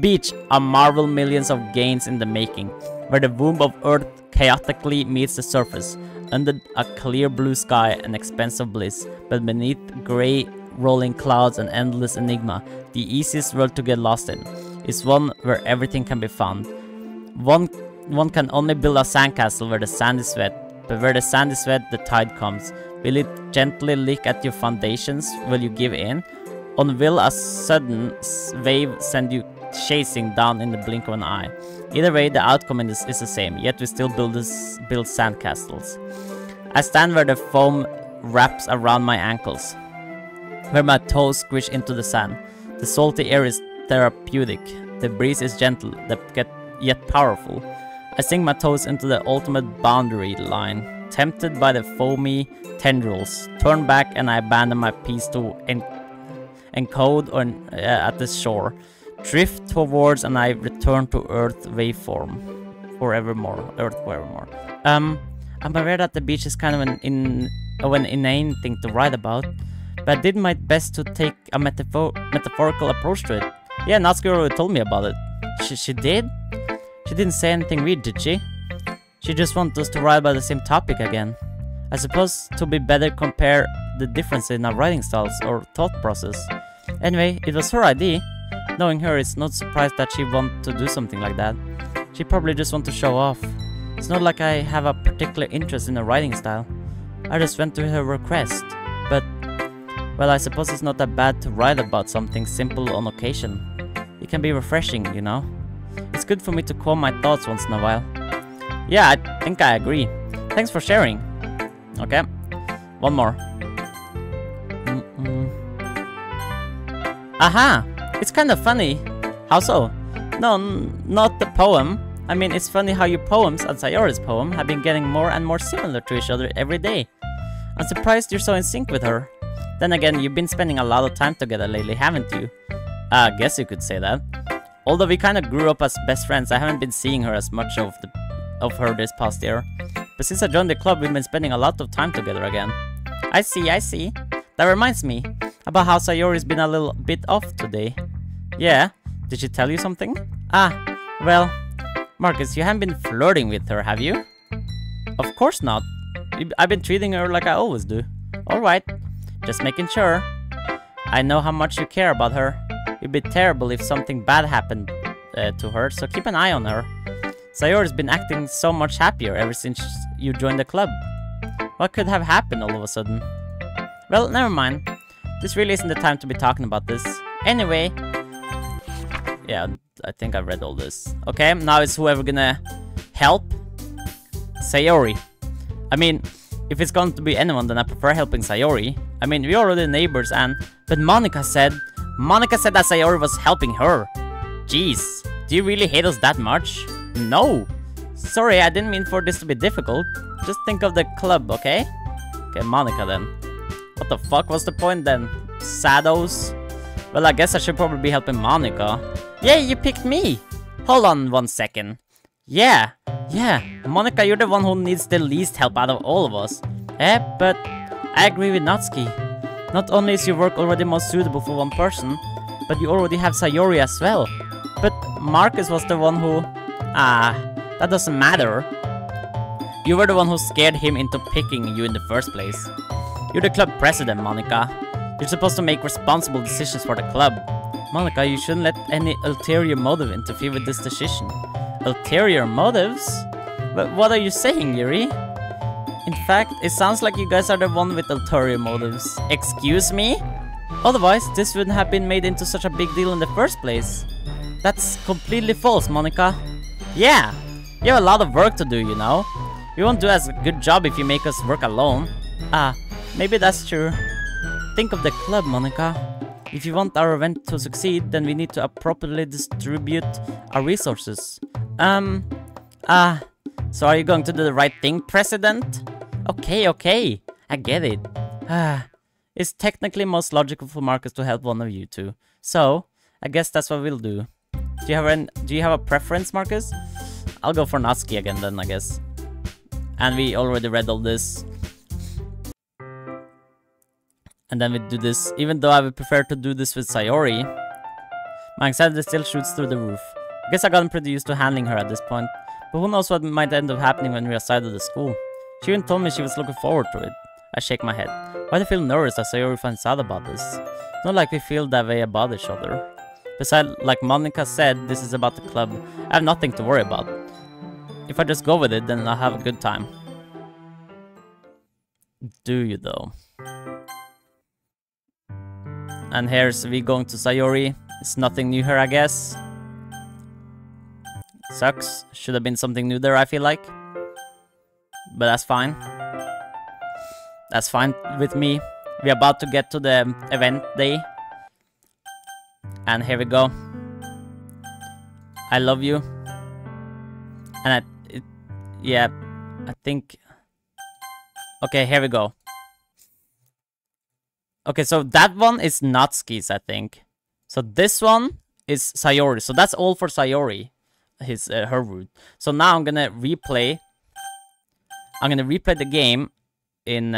Beach, a marvel millions of gains in the making, where the womb of earth chaotically meets the surface, under a clear blue sky and expansive bliss, but beneath grey rolling clouds and endless enigma, the easiest world to get lost in is one where everything can be found. One can only build a sandcastle where the sand is wet, but where the sand is wet, the tide comes. Will it gently lick at your foundations? Will you give in? Or will a sudden wave send you chasing down in the blink of an eye? Either way, the outcome is the same, yet we still build sandcastles. I stand where the foam wraps around my ankles, where my toes squish into the sand. The salty air is therapeutic, the breeze is gentle, yet powerful. I sink my toes into the ultimate boundary line, tempted by the foamy tendrils. Turn back and I abandon my piece to encode at the shore. Drift towards and I return to Earth waveform. Forevermore. Earth forevermore. I'm aware that the beach is kind of an inane thing to write about, but I did my best to take a metaphorical approach to it. Yeah, Natsuki already told me about it. She did? She didn't say anything weird, did she? She just wanted us to write about the same topic again. I suppose to be better compare the difference in our writing styles or thought process. Anyway, it was her idea. Knowing her, it's not surprised that she wanted to do something like that. She probably just wanted to show off. It's not like I have a particular interest in her writing style. I just went to her request. But, well, I suppose it's not that bad to write about something simple on occasion. It can be refreshing, you know? It's good for me to calm my thoughts once in a while. Yeah, I think I agree. Thanks for sharing. Okay, one more. Aha! It's kind of funny. How so? No, not the poem. I mean, it's funny how your poems and Sayori's poem have been getting more and more similar to each other every day. I'm surprised you're so in sync with her. Then again, you've been spending a lot of time together lately, haven't you? I guess you could say that. Although we kind of grew up as best friends, I haven't been seeing her as much of her this past year. But since I joined the club, we've been spending a lot of time together again. I see. That reminds me about how Sayori's been a little bit off today. Yeah? Did she tell you something? Ah, well, Marcus, you haven't been flirting with her, have you? Of course not. I've been treating her like I always do. Alright, just making sure. I know how much you care about her. It'd be terrible if something bad happened to her, so keep an eye on her. Sayori's been acting so much happier ever since you joined the club. What could have happened all of a sudden? Well, never mind. This really isn't the time to be talking about this. Anyway. Yeah, I think I've read all this. Okay, now it's whoever gonna help. Sayori. I mean, if it's going to be anyone, then I prefer helping Sayori. I mean, we're already neighbors but Monika said that Sayori was helping her. Jeez, do you really hate us that much? No. Sorry, I didn't mean for this to be difficult. Just think of the club, okay? Okay, Monika then. What the fuck was the point then? Shadows? Well, I guess I should probably be helping Monika. Yeah, you picked me! Hold on 1 second. Yeah, Monika, you're the one who needs the least help out of all of us. But I agree with Natsuki. Not only is your work already most suitable for one person, but you already have Sayori as well. But Marcus was the one who... that doesn't matter. You were the one who scared him into picking you in the first place. You're the club president, Monika. You're supposed to make responsible decisions for the club. Monika, you shouldn't let any ulterior motive interfere with this decision. Ulterior motives? But what are you saying, Yuri? In fact, it sounds like you guys are the one with ulterior motives. Excuse me? Otherwise, this wouldn't have been made into such a big deal in the first place. That's completely false, Monika. Yeah, you have a lot of work to do, you know. We won't do as a good job if you make us work alone. Maybe that's true. Think of the club, Monika. If you want our event to succeed, then we need to appropriately distribute our resources. So are you going to do the right thing, President? Okay, I get it. It's technically most logical for Marcus to help one of you two. So, I guess that's what we'll do. Do you have a preference, Marcus? I'll go for Natsuki again then, I guess. And we already read all this. And then we do this, even though I would prefer to do this with Sayori. My anxiety still shoots through the roof. I guess I gotten pretty used to handling her at this point. But who knows what might end up happening when we're outside of the school. She even told me she was looking forward to it. I shake my head. Why do I feel nervous as Sayori finds out about this? Not like we feel that way about each other. Besides, like Monika said, this is about the club. I have nothing to worry about. If I just go with it, then I'll have a good time. Do you though? And here's we going to Sayori. It's nothing new here, I guess. Sucks. Should have been something new there, I feel like. But that's fine. That's fine with me. We're about to get to the event day. And here we go. I love you. And I think... Okay, here we go. Okay, so that one is Natsuki's, I think. So this one is Sayori. So that's all for Sayori. Her route. So now I'm gonna replay. I'm gonna replay the game in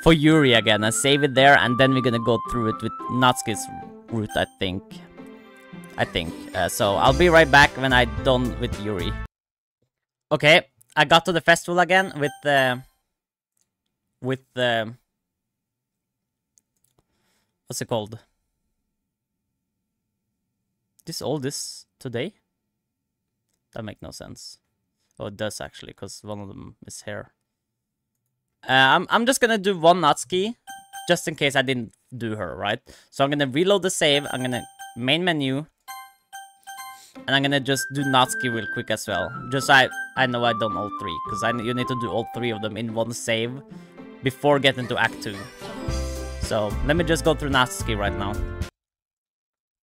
for Yuri again and save it there, and then we're gonna go through it with Natsuki's route, I think. So I'll be right back when I'm done with Yuri. Okay, I got to the festival again with what's it called? All this today? That makes no sense. Oh, it does actually, because one of them is here. I'm just gonna do one Natsuki, just in case I didn't do her, right? So I'm gonna reload the save, I'm gonna main menu, and I'm gonna just do Natsuki real quick as well. Just I know I've done all three, because you need to do all three of them in one save before getting to Act 2. So let me just go through Natsuki right now.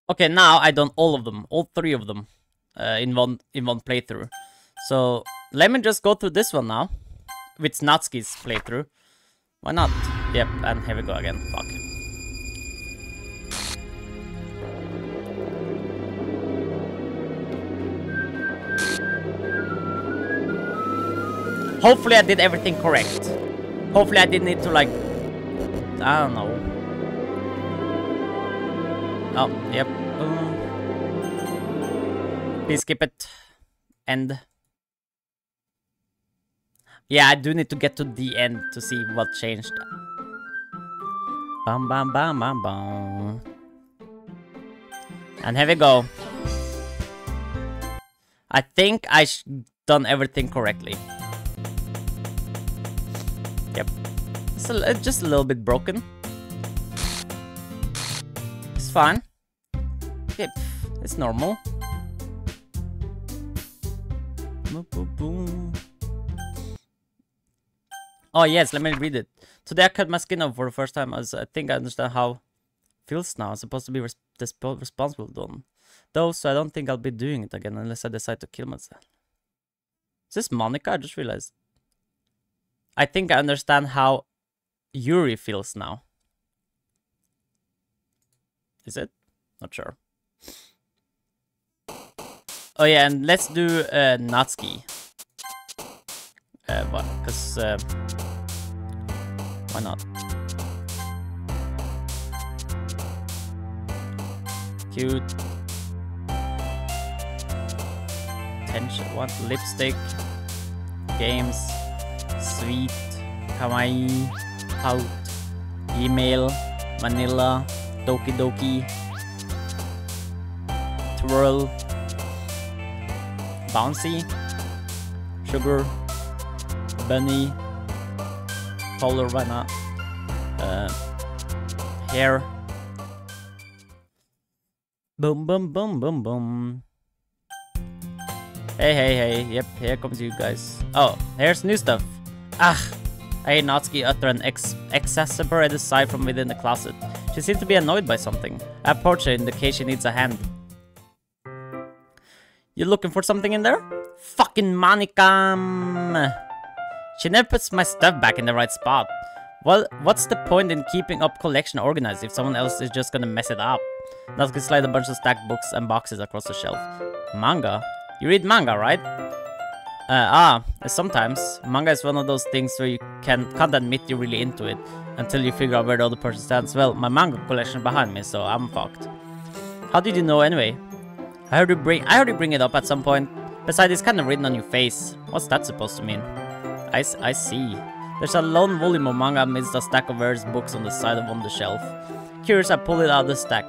Okay, now I done all of them, all 3 of them, in one playthrough. So let me just go through this one now, with Natsuki's playthrough. Why not? Yep, and here we go again. Fuck. Hopefully I did everything correct. Hopefully I didn't need to, like, I don't know. Oh, yep. Please skip it. End. Yeah, I do need to get to the end to see what changed. Bam, bam, bam, bam, bam. And here we go. I think I done everything correctly. Yep. It's just a little bit broken. It's fine. Yep, it's normal. Oh yes, let me read it. Today I cut my skin off for the first time, as I think I understand how it feels now. I'm supposed to be responsible though, so I don't think I'll be doing it again unless I decide to kill myself. Is this Monica? I just realized. I think I understand how Yuri feels now. Is it? Not sure. Oh yeah, and let's do Natsuki. What? Because why not? Cute. Tension. What? Lipstick. Games. Sweet. Kawaii. Out. Email. Vanilla. Doki Doki. Twirl. Bouncy. Sugar. Bunny. Polar, why not? Hair. Boom, boom, boom, boom, boom. Hey, hey, hey. Yep, here comes you guys. Oh, here's new stuff. Ah! I hear Natsuki utter an exasperated sigh from within the closet. She seems to be annoyed by something. I approach her in the case she needs a hand. You looking for something in there? Fucking Monica! She never puts my stuff back in the right spot. Well, what's the point in keeping up collection organized if someone else is just gonna mess it up? Natsuki slides a bunch of stacked books and boxes across the shelf. Manga? You read manga, right? Sometimes. Manga is one of those things where you can't admit you're really into it until you figure out where the other person stands. Well, my manga collection is behind me, so I'm fucked. How did you know anyway? I heard you bring it up at some point. Besides, it's kind of written on your face. What's that supposed to mean? I see. There's a lone volume of manga amidst a stack of various books on the side of the shelf. Curious, I pull it out of the stack.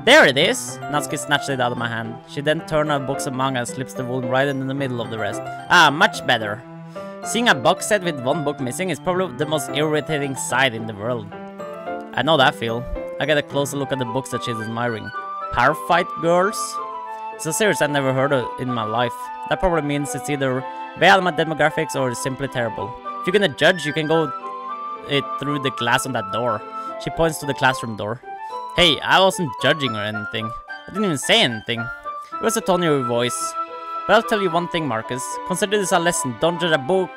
There it is! Natsuki snatched it out of my hand. She then turned a box of manga and slips the volume right in the middle of the rest. Ah, much better. Seeing a box set with one book missing is probably the most irritating sight in the world. I know that feel. I get a closer look at the books that she's admiring. Power Fight Girls? It's a series I've never heard of in my life. That probably means it's either way out of my demographics or it's simply terrible. If you're gonna judge, you can go it through the glass on that door. She points to the classroom door. Hey, I wasn't judging or anything. I didn't even say anything. It was the tone of your voice. But I'll tell you one thing, Marcus. Consider this a lesson. Don't judge a book.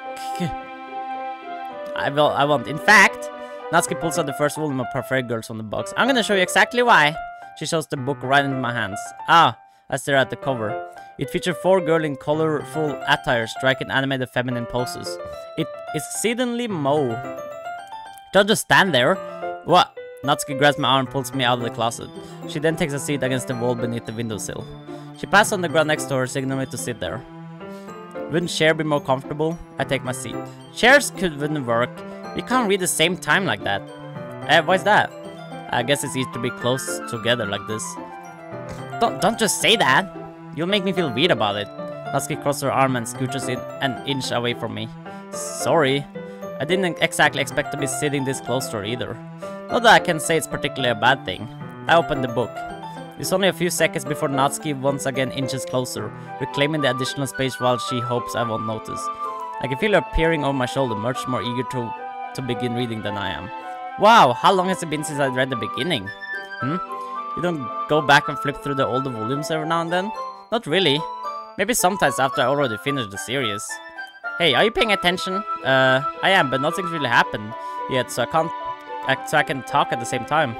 I won't. In fact, Natsuki pulls out the first volume of Perfect Girls from the box. I'm gonna show you exactly why. She shows the book right into my hands. Ah, I stare at the cover. It features 4 girls in colorful attire striking animated feminine poses. It is exceedingly Mo. Don't just stand there. What? Natsuki grabs my arm and pulls me out of the closet. She then takes a seat against the wall beneath the windowsill. She passes on the ground next to her, signaling me to sit there. Wouldn't chair be more comfortable? I take my seat. Chairs wouldn't work. We can't read the same time like that. Why's that? I guess it's easy to be close together like this. Don't just say that. You'll make me feel weird about it. Natsuki crosses her arm and scooches in an inch away from me. Sorry. I didn't exactly expect to be sitting this close to her either. Not that I can say it's particularly a bad thing. I opened the book. It's only a few seconds before Natsuki once again inches closer, reclaiming the additional space while she hopes I won't notice. I can feel her peering over my shoulder, much more eager to begin reading than I am. Wow, how long has it been since I read the beginning? Hmm? You don't go back and flip through the older volumes every now and then? Not really. Maybe sometimes after I already finished the series. Hey, are you paying attention? I am, but nothing's really happened yet, so I can talk at the same time.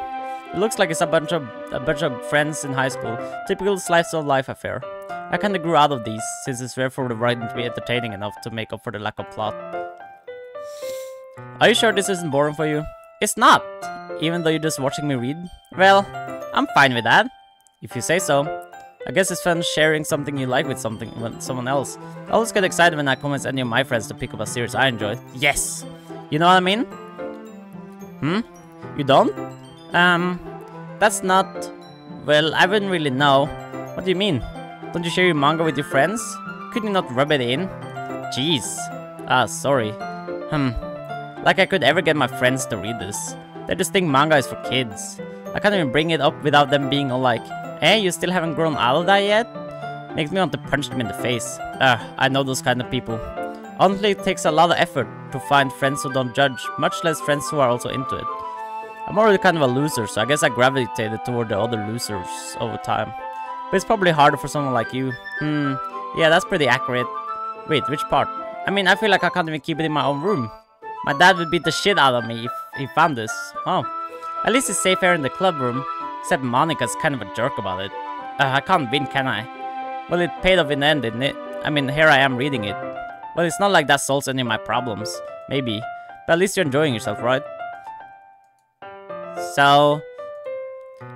It looks like it's a bunch of friends in high school. Typical slice of life affair. I kinda grew out of these, since it's rare for the writing to be entertaining enough to make up for the lack of plot. Are you sure this isn't boring for you? It's not! Even though you're just watching me read? Well, I'm fine with that. If you say so. I guess it's fun sharing something you like with someone else. I always get excited when I convince any of my friends to pick up a series I enjoy. Yes! You know what I mean? Hmm? You don't? That's not... Well, I wouldn't really know. What do you mean? Don't you share your manga with your friends? Couldn't you not rub it in? Jeez. Ah, sorry. Like I could ever get my friends to read this. They just think manga is for kids. I can't even bring it up without them being all like, "Hey, you still haven't grown out of that yet?" Makes me want to punch them in the face. I know those kind of people. Honestly, it takes a lot of effort to find friends who don't judge, much less friends who are also into it. I'm already kind of a loser, so I guess I gravitated toward the other losers over time. But it's probably harder for someone like you. Yeah, that's pretty accurate. Wait, which part? I mean, I feel like I can't even keep it in my own room. My dad would beat the shit out of me if he found this. Oh. At least it's safe here in the club room. Except Monica's kind of a jerk about it. I can't win, can I? Well, it paid off in the end, didn't it? I mean, here I am reading it. Well, it's not like that solves any of my problems. Maybe. But at least you're enjoying yourself, right? So...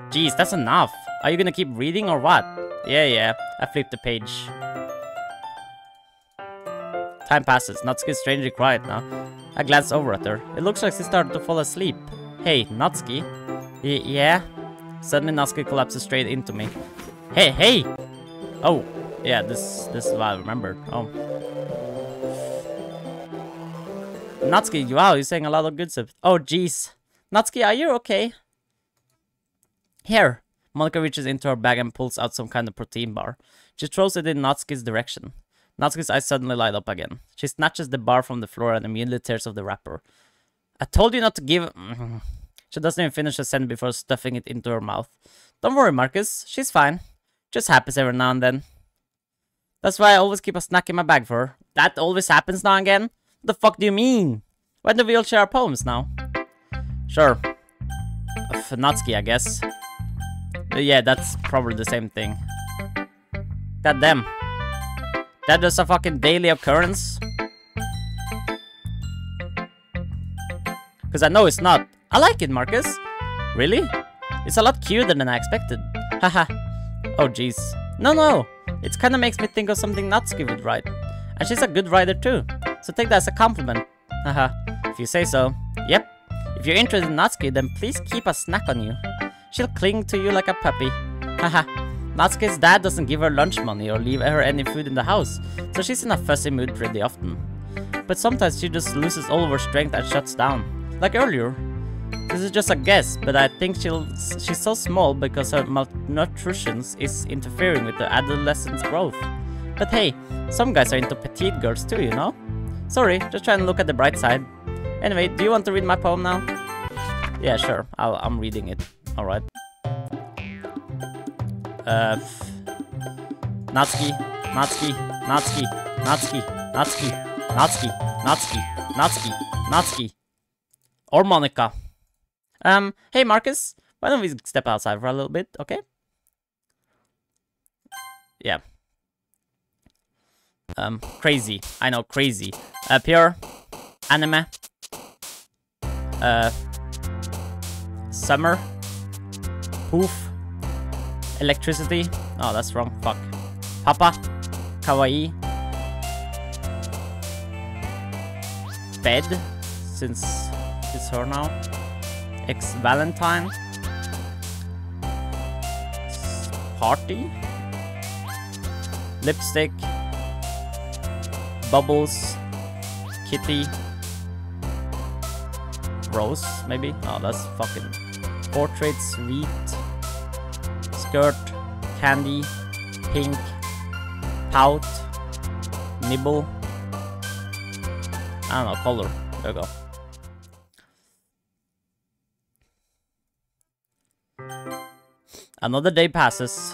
Geez, that's enough. Are you gonna keep reading or what? Yeah. I flipped the page. Time passes. Natsuki's strangely quiet now. I glance over at her. It looks like she started to fall asleep. Hey, Natsuki. Yeah? Suddenly Natsuki collapses straight into me. Hey! Oh, yeah, this is what I remembered. Oh. Natsuki, wow, you're saying a lot of good stuff. Oh, jeez. Natsuki, are you okay? Here. Monica reaches into her bag and pulls out some kind of protein bar. She throws it in Natsuki's direction. Natsuki's eyes suddenly light up again. She snatches the bar from the floor and immediately tears off the wrapper. I told you not to give... She doesn't even finish a sentence before stuffing it into her mouth. Don't worry, Marcus. She's fine. Just happens every now and then. That's why I always keep a snack in my bag for her. That always happens now and again? What the fuck do you mean? Why don't we all share our poems now? Sure. Natsuki, I guess. Yeah, that's probably the same thing. God damn. That just a fucking daily occurrence? Because I know it's not. I like it, Marcus. Really? It's a lot cuter than I expected. Haha. Oh, jeez. No. It kind of makes me think of something Natsuki would write. And she's a good writer too. So take that as a compliment. Haha. If you say so. Yep. If you're interested in Natsuki, then please keep a snack on you. She'll cling to you like a puppy. Haha. Natsuki's dad doesn't give her lunch money or leave her any food in the house, so she's in a fussy mood pretty often. But sometimes she just loses all of her strength and shuts down. Like earlier. This is just a guess, but I think she's so small because her malnutrition is interfering with the adolescent's growth. But hey, some guys are into petite girls too, you know? Sorry, just trying to look at the bright side. Anyway, do you want to read my poem now? Yeah, sure. I'm reading it. Alright. Natsuki. Or Monica. Hey Marcus, why don't we step outside for a little bit, okay? Yeah. Crazy. I know, crazy. Pure. Anime. Summer. Poof. Electricity. Oh, that's wrong. Fuck. Papa. Kawaii. Bed. Since it's her now. Ex-Valentine. Party. Lipstick. Bubbles. Kitty. Rose, maybe? Oh, that's fucking... Portrait, sweet. Skirt. Candy. Pink. Pout. Nibble. I don't know, color. There we go. Another day passes.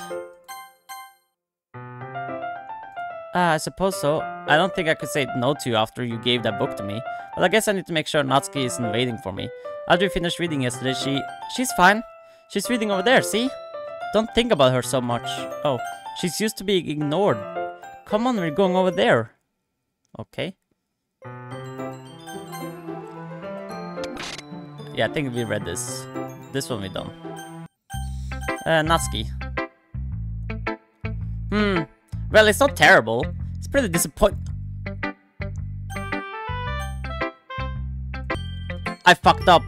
I suppose so. I don't think I could say no to you after you gave that book to me. But I guess I need to make sure Natsuki isn't waiting for me. After we finished reading yesterday, she's fine. She's reading over there, see? Don't think about her so much. Oh, she's used to being ignored. Come on, we're going over there. Okay. Yeah, I think we read this. This one we done. Natsuki. Well, it's not terrible. It's pretty disappointing. I fucked up.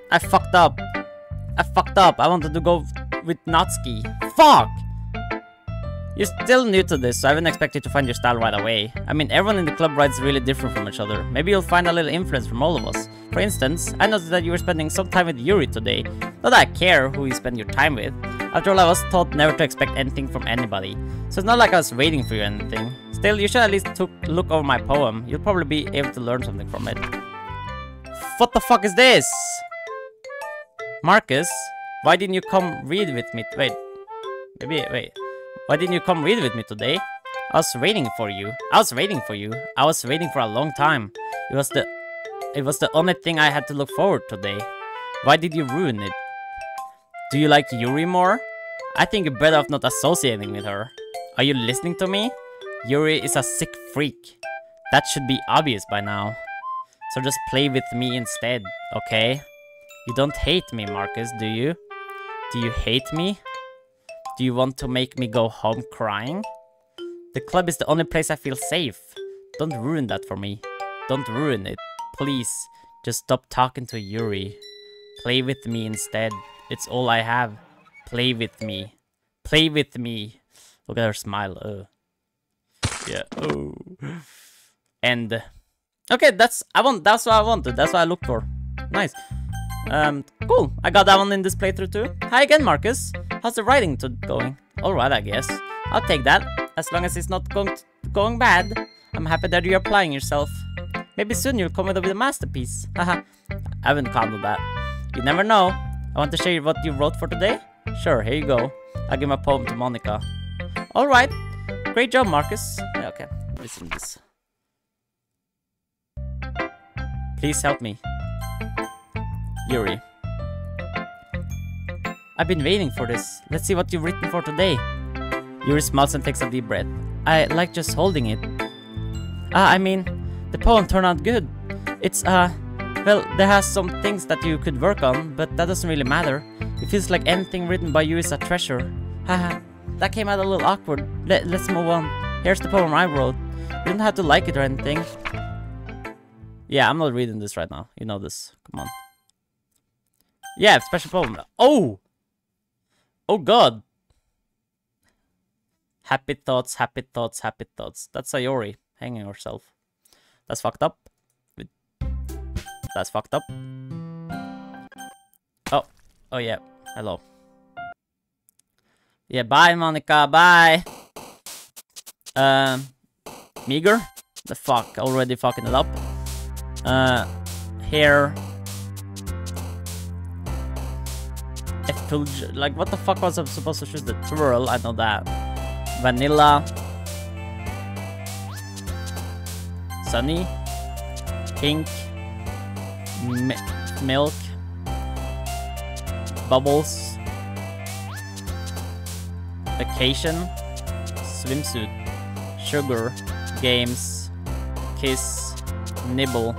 I fucked up. I fucked up. I wanted to go with Natsuki. Fuck! You're still new to this, so I wouldn't expect you to find your style right away. I mean, everyone in the club rides really different from each other. Maybe you'll find a little influence from all of us. For instance, I noticed that you were spending some time with Yuri today. Not that I care who you spend your time with. After all, I was taught never to expect anything from anybody. So it's not like I was waiting for you or anything. Still, you should at least look over my poem. You'll probably be able to learn something from it. What the fuck is this? Marcus, why didn't you come read with me? Wait. Why didn't you come read with me today? I was waiting for you. I was waiting for a long time. It was the only thing I had to look forward to today. Why did you ruin it? Do you like Yuri more? I think you're better off not associating with her. Are you listening to me? Yuri is a sick freak. That should be obvious by now. So just play with me instead, okay? You don't hate me, Marcus, do you? Do you hate me? Do you want to make me go home crying? The club is the only place I feel safe. Don't ruin that for me. Don't ruin it. Please, just stop talking to Yuri. Play with me instead. It's all I have. Play with me. Play with me. Look at her smile. Yeah. Oh. And okay, that's what I wanted. That's what I looked for. Nice. Cool. I got that one in this playthrough too. Hi again, Marcus. How's the writing going? Alright, I guess. I'll take that. As long as it's not going bad. I'm happy that you're applying yourself. Maybe soon you'll come up with a masterpiece. Haha. I haven't counted that. You never know. I want to share what you wrote for today? Sure, here you go. I'll give my poem to Monica. Alright. Great job, Marcus. Yeah, okay. Listen to this. Please help me. Yuri. I've been waiting for this. Let's see what you've written for today. Yuri smiles and takes a deep breath. I like just holding it. I mean, the poem turned out good. It's, well, there has some things that you could work on, but that doesn't really matter. It feels like anything written by you is a treasure. Haha, that came out a little awkward. Let's move on. Here's the poem I wrote. You don't have to like it or anything. Yeah, I'm not reading this right now. You know this. Come on. Yeah, special poem. Oh! Oh god. Happy thoughts, happy thoughts, happy thoughts. That's Sayori hanging herself. That's fucked up. That's fucked up. Oh. Oh yeah. Hello. Yeah, bye Monica, bye. Meager? The fuck, already fucking it up. Hair. Like, what the fuck was I supposed to choose? The twirl, I know that. Vanilla. Sunny. Pink. Milk. Bubbles. Vacation. Swimsuit. Sugar. Games. Kiss. Nibble.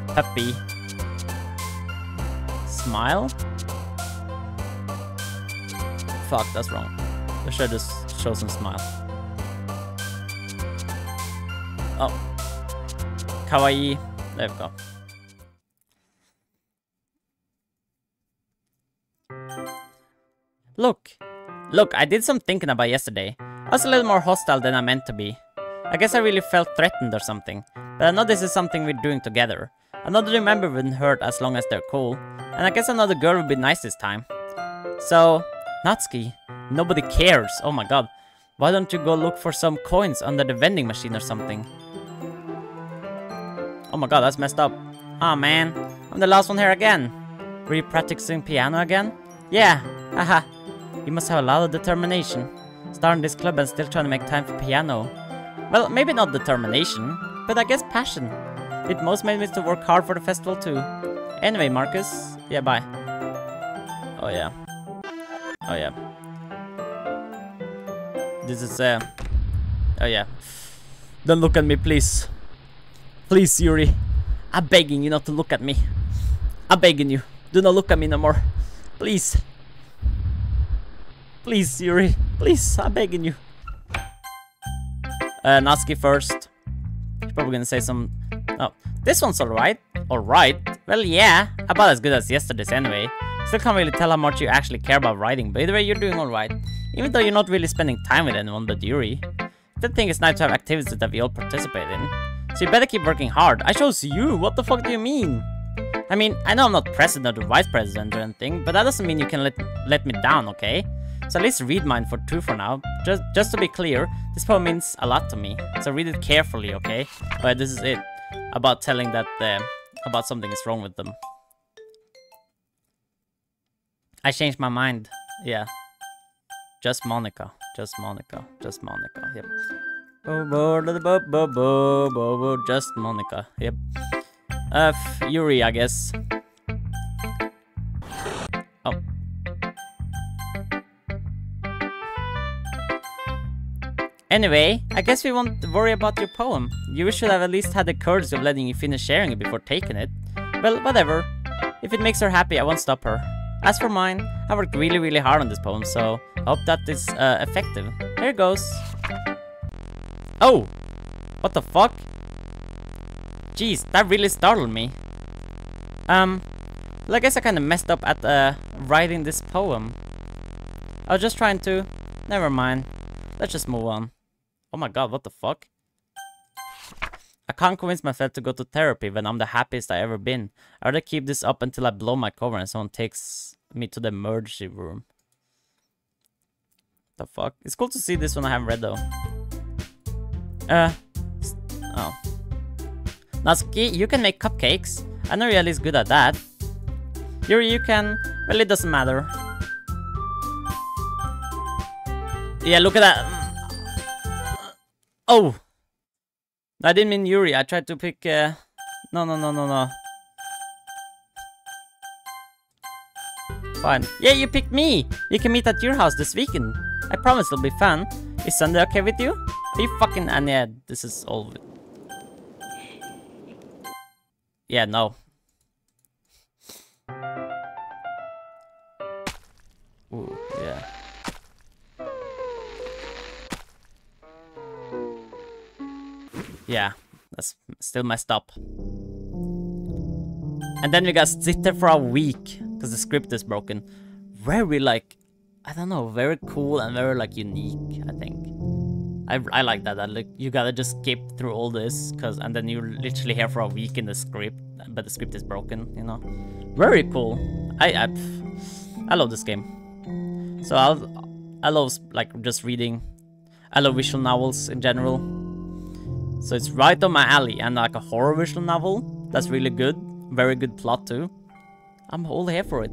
Puppy. Smile. Fuck, that's wrong. I should have just chosen smile. Oh. Kawaii. There we go. Look. Look, I did some thinking about yesterday. I was a little more hostile than I meant to be. I guess I really felt threatened or something. But I know this is something we're doing together. Another member wouldn't hurt as long as they're cool. And I guess another girl would be nice this time. So, Natsuki, nobody cares. Oh my god. Why don't you go look for some coins under the vending machine or something? Oh my god, that's messed up. Aw man, I'm the last one here again. Were you practicing piano again? Yeah, haha. You must have a lot of determination. Starting this club and still trying to make time for piano. Well, maybe not determination, but I guess passion. It most made me to work hard for the festival too. Anyway, Marcus. Yeah, bye. Oh yeah. Oh yeah. This is oh yeah. Don't look at me, please. Please, Yuri. I'm begging you not to look at me. I'm begging you. Do not look at me no more. Please. Please, Yuri. Please, I'm begging you. Natsuki first. She's probably gonna say some... Oh, this one's alright. Alright? Well, yeah. About as good as yesterday's anyway. Still can't really tell how much you actually care about writing, but either way, you're doing alright. Even though you're not really spending time with anyone but Yuri. The thing is nice to have activities that we all participate in. So you better keep working hard. I chose you. What the fuck do you mean? I mean, I know I'm not president or vice president or anything, but that doesn't mean you can let me down, okay? So at least read mine for 2 for now. Just to be clear, this poem means a lot to me. So read it carefully, okay? But this is it. About telling that about something is wrong with them. I changed my mind. Yeah. Just Monica. Just Monica. Just Monica. Yep. Just Monica. Yep. Yuri, I guess. Oh. Anyway, I guess we won't worry about your poem. You should have at least had the courage of letting you finish sharing it before taking it. Well, whatever. If it makes her happy, I won't stop her. As for mine, I worked really hard on this poem, so I hope that is effective. Here goes. Oh! What the fuck? Jeez, that really startled me. Well, I guess I kinda messed up at writing this poem. I was just trying to... Never mind. Let's just move on. Oh my god, what the fuck? I can't convince myself to go to therapy when I'm the happiest I've ever been. I'd rather keep this up until I blow my cover and someone takes me to the emergency room. The fuck? It's cool to see this one I haven't read though. Oh. Natsuki, you can make cupcakes. I know you're at least good at that. Yuri, you can... Well, it doesn't matter. Yeah, look at that. Oh! I didn't mean Yuri. I tried to pick... No. Fine. Yeah, you picked me! We can meet at your house this weekend. I promise it'll be fun. Is Sunday okay with you? Are you fucking... And yeah, this is all... Yeah, no. Ooh, yeah. Yeah, that's still messed up. And then we gotta sit there for a week because the script is broken. Very like, I don't know, very cool and very like unique, I think. I like that. Like you gotta just skip through all this and then you're literally here for a week in the script, but the script is broken, you know. Very cool. I love this game. So I love like just reading. I love visual novels in general. So it's right on my alley, and like a horror visual novel that's really good, very good plot too. I'm all here for it.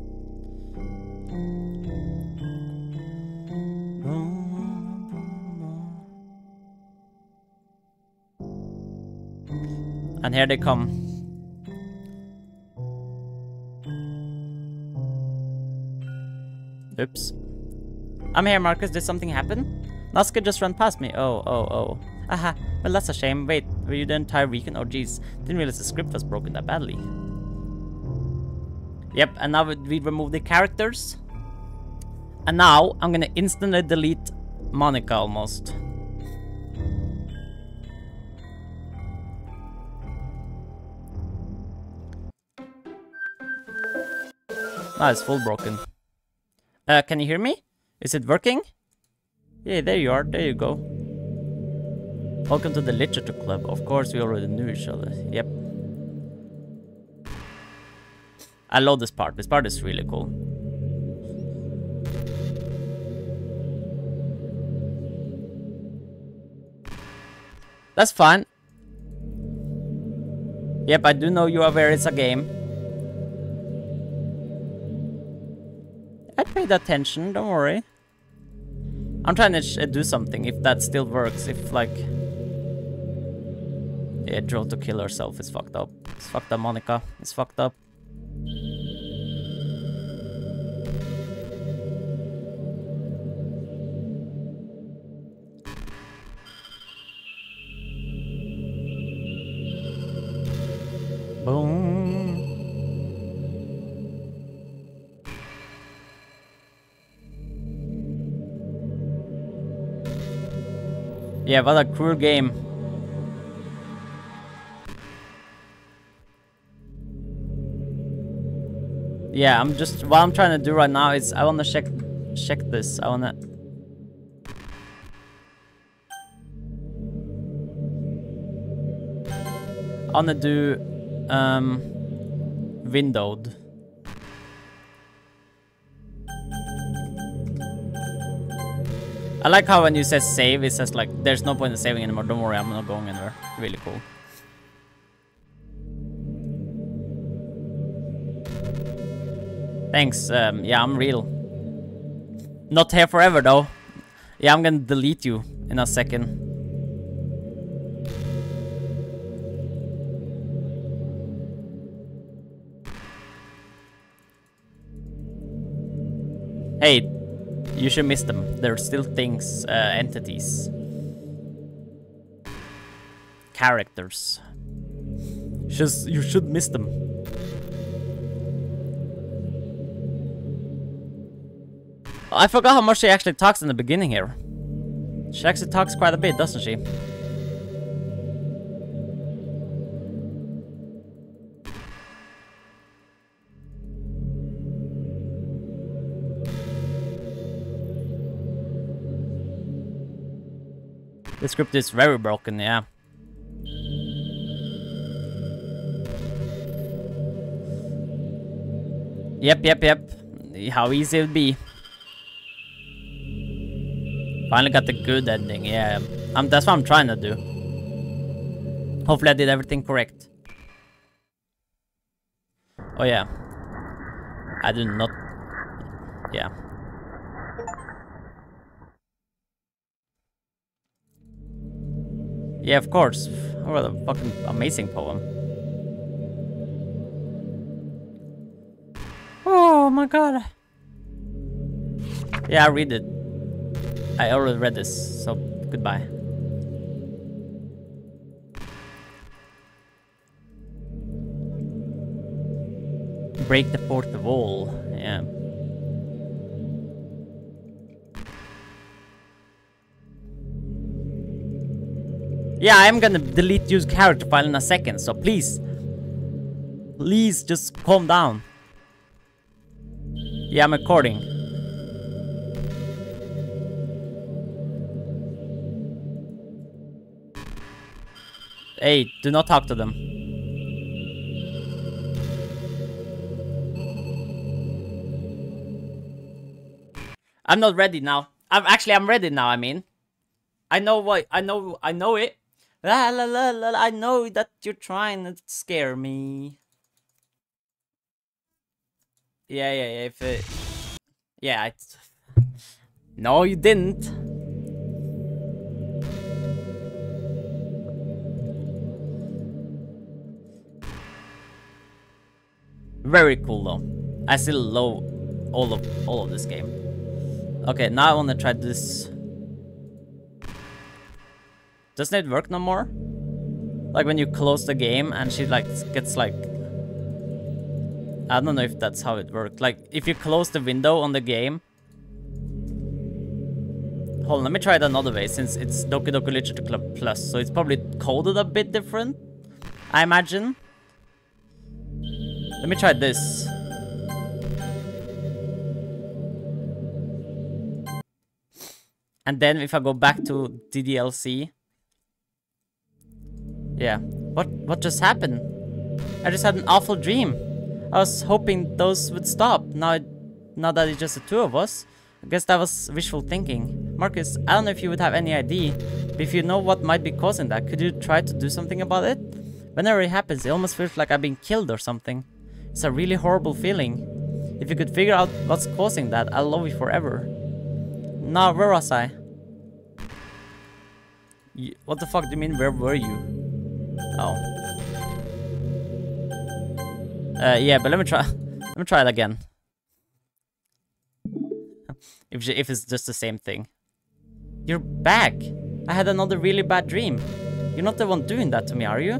And here they come. Oops. I'm here, Marcus. Did something happen? Natsuki just ran past me. Oh. Aha. Well, that's a shame. Wait, were you the entire weekend? Oh, jeez. Didn't realize the script was broken that badly. Yep, and now we remove the characters. And now I'm gonna instantly delete Monica almost. Now it's full broken. Can you hear me? Is it working? Yeah, there you are. There you go. Welcome to the Literature Club. Of course, we already knew each other. Yep. I love this part. This part is really cool. That's fine. Yep, I do know you are aware it's a game. I paid attention, don't worry. I'm trying to do something, if that still works, if like... Yeah, draw to kill herself is fucked up. It's fucked up, Monica. It's fucked up. Boom. Yeah, what a cruel game. Yeah, I'm just... What I'm trying to do right now is I wanna check this. I wanna... do... windowed. I like how when you say save, it says like, there's no point in saving anymore. Don't worry, I'm not going anywhere. Really cool. Thanks. Yeah, I'm real. Not here forever though. Yeah, I'm gonna delete you in a second. Hey, you should miss them. They're still things, entities. Characters. You should miss them. I forgot how much she actually talks in the beginning here. She actually talks quite a bit, doesn't she? The script is very broken, yeah. Yep. How easy it would be. Finally got the good ending, yeah. That's what I'm trying to do. Hopefully I did everything correct. Oh yeah. I do not... Yeah. Yeah, of course. What a fucking amazing poem. Oh my god. Yeah, I read it. I already read this, so goodbye. Break the fourth wall, yeah. Yeah, I'm gonna delete your character file in a second, so please. Please just calm down. Yeah, I'm recording. Hey, do not talk to them. I'm not ready now. I'm ready now, I mean. I know what I know it. La la la la, I know that you're trying to scare me. Yeah, if it... Yeah, it's... No, you didn't. Very cool though. I still love all of this game. Okay, now I want to try this. Doesn't it work no more? Like when you close the game and she like gets like... I don't know if that's how it worked. Like if you close the window on the game... Hold on, let me try it another way since it's Doki Doki Literature Club Plus. So it's probably coded a bit different, I imagine. Let me try this. And then if I go back to DDLC... Yeah. What just happened? I just had an awful dream. I was hoping those would stop. Now that it's just the two of us. I guess that was wishful thinking. Marcus, I don't know if you would have any idea, but if you know what might be causing that, could you try to do something about it? Whenever it happens, it almost feels like I've been killed or something. It's a really horrible feeling. If you could figure out what's causing that, I'll love you forever. No, where was I? What the fuck do you mean, where were you? Oh. Yeah, but let me try. Let me try it again. If it's just the same thing. You're back! I had another really bad dream. You're not the one doing that to me, are you?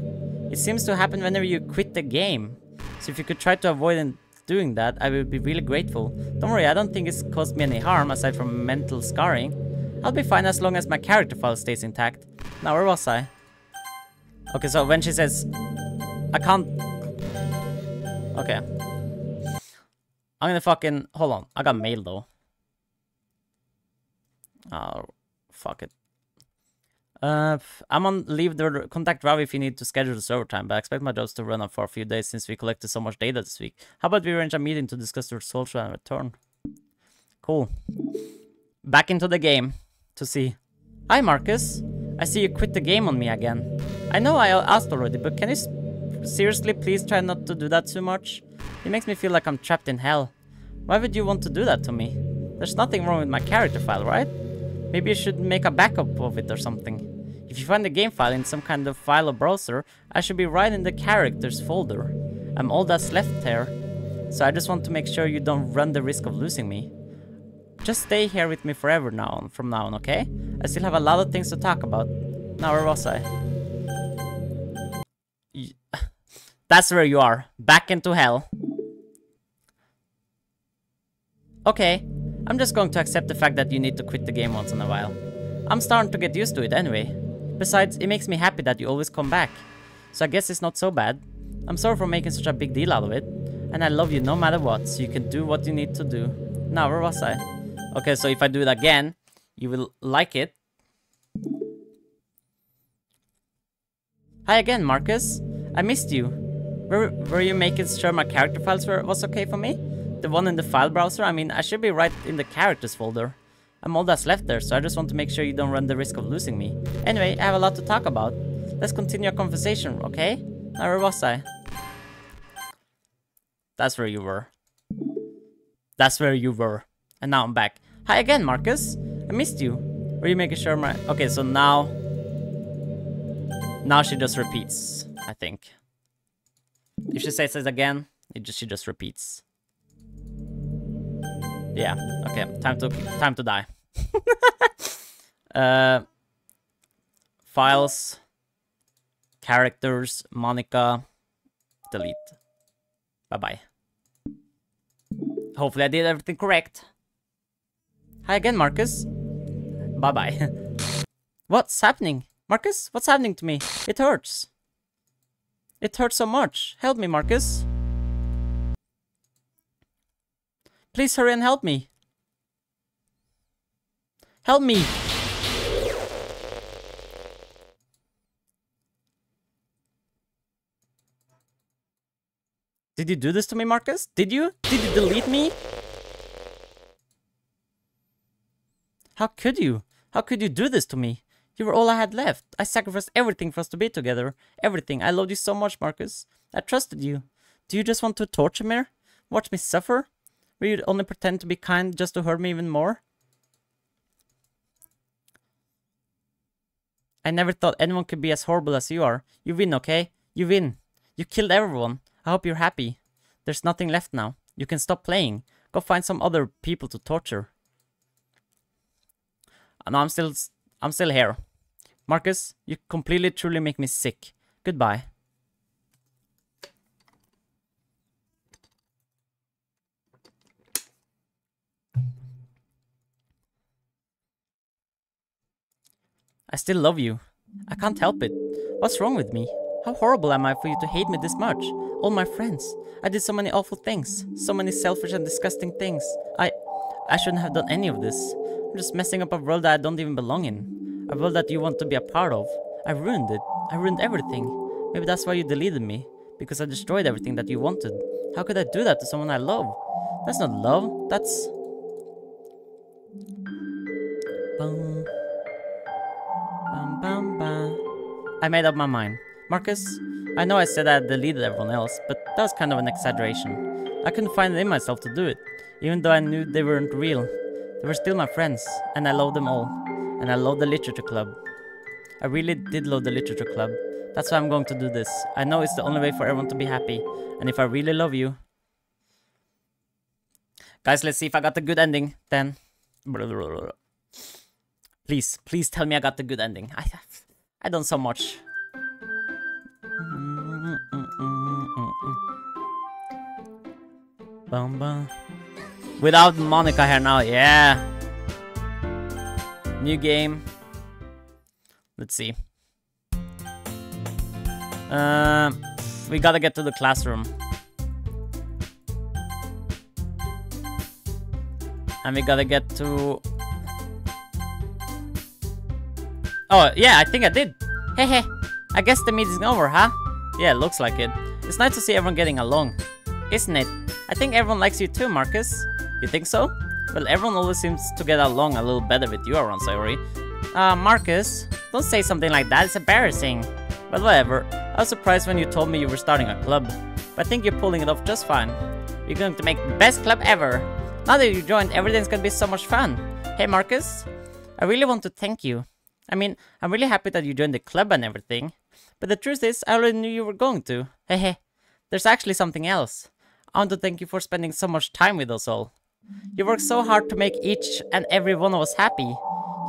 It seems to happen whenever you quit the game. So if you could try to avoid doing that, I would be really grateful. Don't worry, I don't think it's caused me any harm aside from mental scarring. I'll be fine as long as my character file stays intact. Now, where was I? Okay, so when she says, I can't... Okay. I'm gonna fucking... Hold on, I got mail though. Oh, fuck it. I'm on leave. Contact Ravi if you need to schedule the server time, but I expect my jobs to run up for a few days since we collected so much data this week. How about we arrange a meeting to discuss the results and return? Cool. Back into the game to see. Hi, Marcus. I see you quit the game on me again. I know I asked already, but can you seriously please try not to do that too much? It makes me feel like I'm trapped in hell. Why would you want to do that to me? There's nothing wrong with my character file, right? Maybe you should make a backup of it or something. If you find the game file in some kind of file or browser, I should be right in the characters folder. I'm all that's left here, so I just want to make sure you don't run the risk of losing me. Just stay here with me forever from now on, okay? I still have a lot of things to talk about. Now, where was I? That's where you are. Back into hell. Okay. I'm just going to accept the fact that you need to quit the game once in a while. I'm starting to get used to it anyway. Besides, it makes me happy that you always come back. So I guess it's not so bad. I'm sorry for making such a big deal out of it. And I love you no matter what, so you can do what you need to do. Now, where was I? Okay, so if I do it again, you will like it. Hi again, Marcus. I missed you. Were you making sure my character files was okay for me? The one in the file browser? I mean, I should be right in the characters folder. I'm all that's left there, so I just want to make sure you don't run the risk of losing me. Anyway, I have a lot to talk about. Let's continue our conversation, okay? Now, where was I? That's where you were. That's where you were. And now I'm back. Hi again, Marcus. I missed you. Were you making sure my... Okay, so now... Now she just repeats, I think. If she says it again, she just repeats. Yeah, okay, time to die. Files, characters, Monica, delete. Bye-bye. Hopefully I did everything correct. Hi again, Marcus. Bye-bye. What's happening? Marcus, what's happening to me? It hurts. It hurts so much. Help me, Marcus. Please hurry and help me. Help me. Did you do this to me, Marcus? Did you? Did you delete me? How could you? How could you do this to me? You were all I had left. I sacrificed everything for us to be together. Everything. I loved you so much, Marcus. I trusted you. Do you just want to torture me? Watch me suffer? Will you only pretend to be kind just to hurt me even more? I never thought anyone could be as horrible as you are. You win, okay? You win. You killed everyone. I hope you're happy. There's nothing left now. You can stop playing. Go find some other people to torture. No, I'm still here. Marcus, you completely truly make me sick. Goodbye. I still love you. I can't help it. What's wrong with me? How horrible am I for you to hate me this much? All my friends. I did so many awful things. So many selfish and disgusting things. I shouldn't have done any of this. I'm just messing up a world that I don't even belong in. A world that you want to be a part of. I ruined it. I ruined everything. Maybe that's why you deleted me. Because I destroyed everything that you wanted. How could I do that to someone I love? That's not love. That's... Boom. Bam, bam, bam. I made up my mind. Marcus, I know I said I deleted everyone else, but that was kind of an exaggeration. I couldn't find it in myself to do it, even though I knew they weren't real. They were still my friends, and I love them all. And I love the literature club. I really did love the literature club. That's why I'm going to do this. I know it's the only way for everyone to be happy. And if I really love you... Guys, let's see if I got the good ending, then. Please, please tell me I got the good ending. I done so much. Without Monica here now, yeah. New game. Let's see. We gotta get to the classroom. And we gotta get to... Oh, yeah, I think I did. Hey, I guess the meeting's over, huh? Yeah, it looks like it. It's nice to see everyone getting along, isn't it? I think everyone likes you too, Marcus. You think so? Well, everyone always seems to get along a little better with you around Sayori. Marcus, don't say something like that, it's embarrassing. But whatever, I was surprised when you told me you were starting a club. But I think you're pulling it off just fine. You're going to make the best club ever. Now that you joined, everything's gonna be so much fun. Hey Marcus, I really want to thank you. I mean, I'm really happy that you joined the club and everything. But the truth is, I already knew you were going to. Hey, there's actually something else. I want to thank you for spending so much time with us all. You worked so hard to make each and every one of us happy.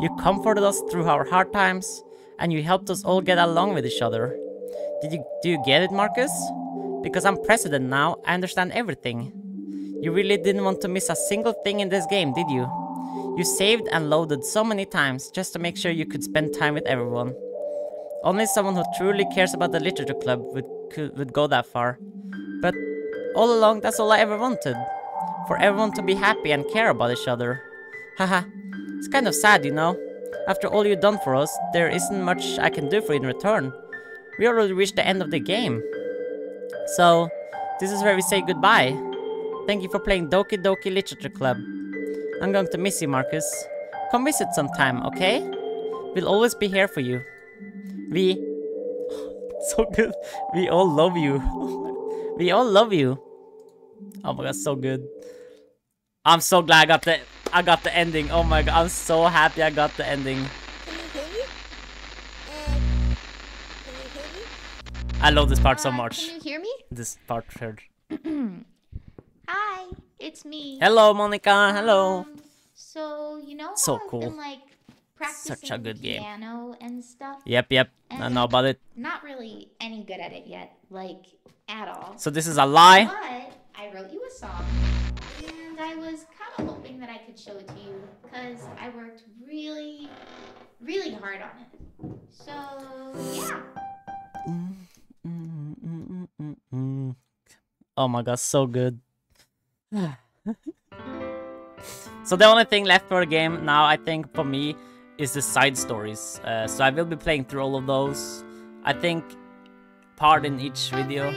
You comforted us through our hard times, and you helped us all get along with each other. Do you get it, Marcus? Because I'm president now, I understand everything. You really didn't want to miss a single thing in this game, did you? You saved and loaded so many times just to make sure you could spend time with everyone. Only someone who truly cares about the literature club would go that far. But all along, that's all I ever wanted. For everyone to be happy and care about each other. Haha, it's kind of sad, you know. After all you've done for us, there isn't much I can do for you in return. We already reached the end of the game. So, this is where we say goodbye. Thank you for playing Doki Doki Literature Club. I'm going to miss you, Marcus. Come visit sometime, okay? We'll always be here for you. So good. We all love you. We all love you. Oh my god, so good. I'm so glad I got the ending. Oh my god, I'm so happy I got the ending. I love this part so much. Can you hear me? This part heard. Hi, it's me. Hello, Monica. Hello. So you know how So I've cool. been like practicing Such a good game. piano and stuff. Yep. And I know about it. Not really any good at it yet, like at all. So this is a lie. But I wrote you a song, and I was kind of hoping that I could show it to you because I worked really, really hard on it. So yeah. Oh my god, so good. So the only thing left for the game now, I think, for me, is the side stories. So I will be playing through all of those. I think part in each video.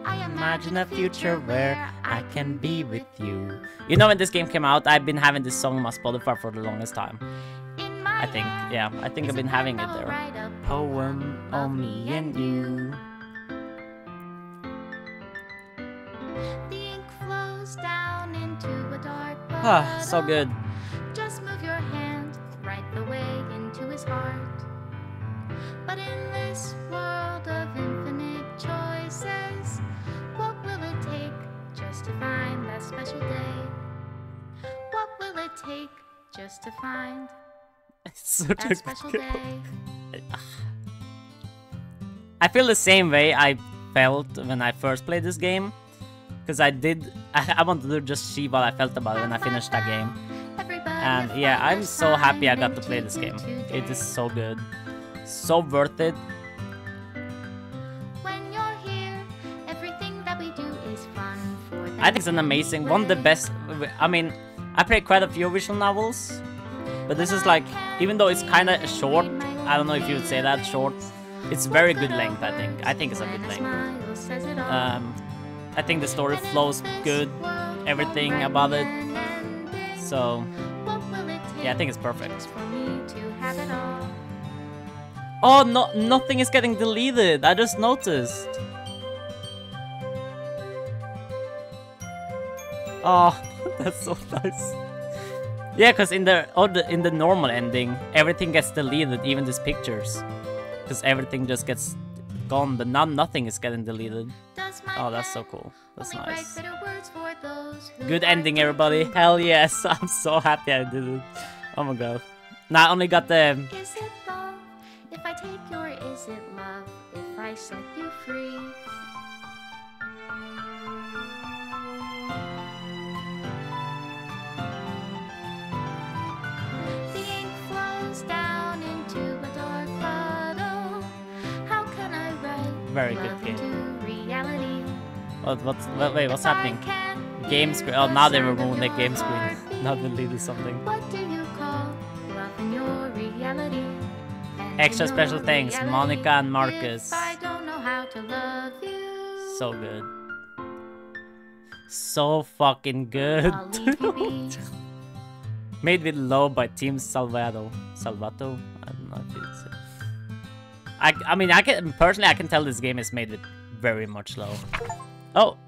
I imagine a future where I can be with you. You know, when this game came out, I've been having this song on my Spotify for the longest time. I think, yeah, I think I've been having it there. Poem on me and you. The ink flows down into a dark Ah, so good. Just move your hand right the way into his heart. But in this world of infinite choices, what will it take just to find that special day? What will it take just to find that special day? I feel the same way I felt when I first played this game. Because I wanted to just see what I felt about it when I finished that game. And yeah, I'm so happy I got to play this game. It is so good. So worth it. When you're here, everything that we do is fun for I think it's an amazing, one of the best. I mean, I played quite a few visual novels. But this is like, even though it's kind of short, I don't know if you would say that, short. It's very good length, I think. I think it's a good length. I think the story flows good, everything about it. So, yeah, I think it's perfect. Oh, no, nothing is getting deleted. I just noticed. Oh, that's so nice. Yeah, because in the normal ending, everything gets deleted, even these pictures. Because everything just gets gone, but now nothing is getting deleted. Oh, that's so cool. That's nice. Good ending, everybody. Hell yes. I'm so happy I did it. Oh my god. Now I only got the... Is it love if I take your is it love if I set you free? The ink flows down into a dark puddle. How can I write Very love good game. into reality? Wait, what's happening? Game screen. Oh, now they removed the game screen. Now deleted something. What do you call love in your reality? And Extra in special your thanks, reality, Monica and Marcus. if I don't know how to love you, So good. So fucking good. I'll leave you be. Made with love by Team Salvato. Salvato? I don't know if it's... I mean, I can tell this game is made with very much love. Oh!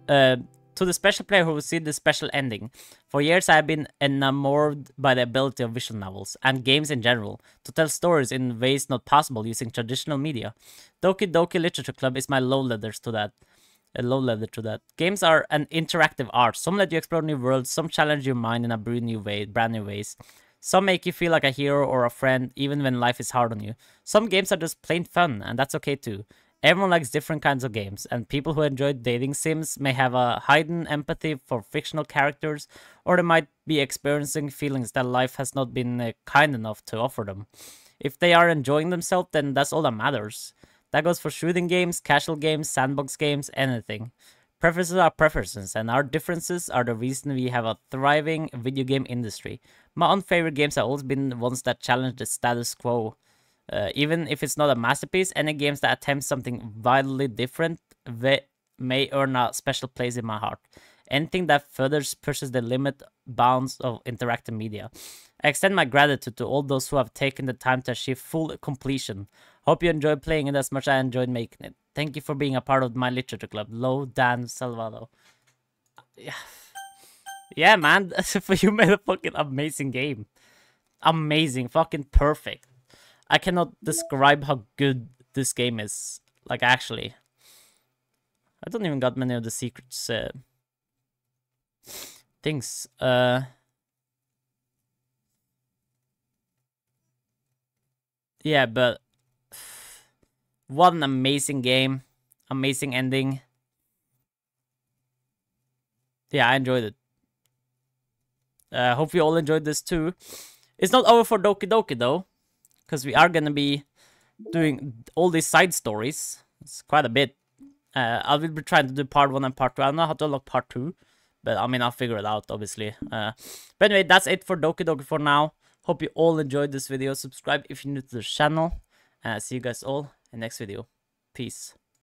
To the special player who will see the special ending. For years I have been enamored by the ability of visual novels, and games in general, to tell stories in ways not possible using traditional media. Doki Doki Literature Club is my love letter to that. Games are an interactive art. Some let you explore new worlds, some challenge your mind in a brand new ways. Some make you feel like a hero or a friend, even when life is hard on you. Some games are just plain fun, and that's okay too. Everyone likes different kinds of games, and people who enjoy dating sims may have a hidden empathy for fictional characters, or they might be experiencing feelings that life has not been kind enough to offer them. If they are enjoying themselves, then that's all that matters. That goes for shooting games, casual games, sandbox games, anything. Preferences are preferences, and our differences are the reason we have a thriving video game industry. My own favorite games have always been ones that challenge the status quo. Even if it's not a masterpiece, any games that attempt something wildly different may earn a special place in my heart. Anything that further pushes the limit bounds of interactive media. I extend my gratitude to all those who have taken the time to achieve full completion. Hope you enjoyed playing it as much as I enjoyed making it. Thank you for being a part of my literature club. Lo Dan Salvado. Yeah, man. You made a fucking amazing game. Amazing. Fucking perfect. I cannot describe how good this game is. Like, actually. I don't even got many of the secrets. Things. Yeah, but... What an amazing game. Amazing ending. Yeah, I enjoyed it. Hope you all enjoyed this too. It's not over for Doki Doki though. Because we are gonna be doing all these side stories. It's quite a bit. I will be trying to do part 1 and part 2. I don't know how to unlock part 2. But I mean, I'll figure it out, obviously. But anyway, that's it for Doki Doki for now. Hope you all enjoyed this video. Subscribe if you're new to the channel. And see you guys all in the next video. Peace.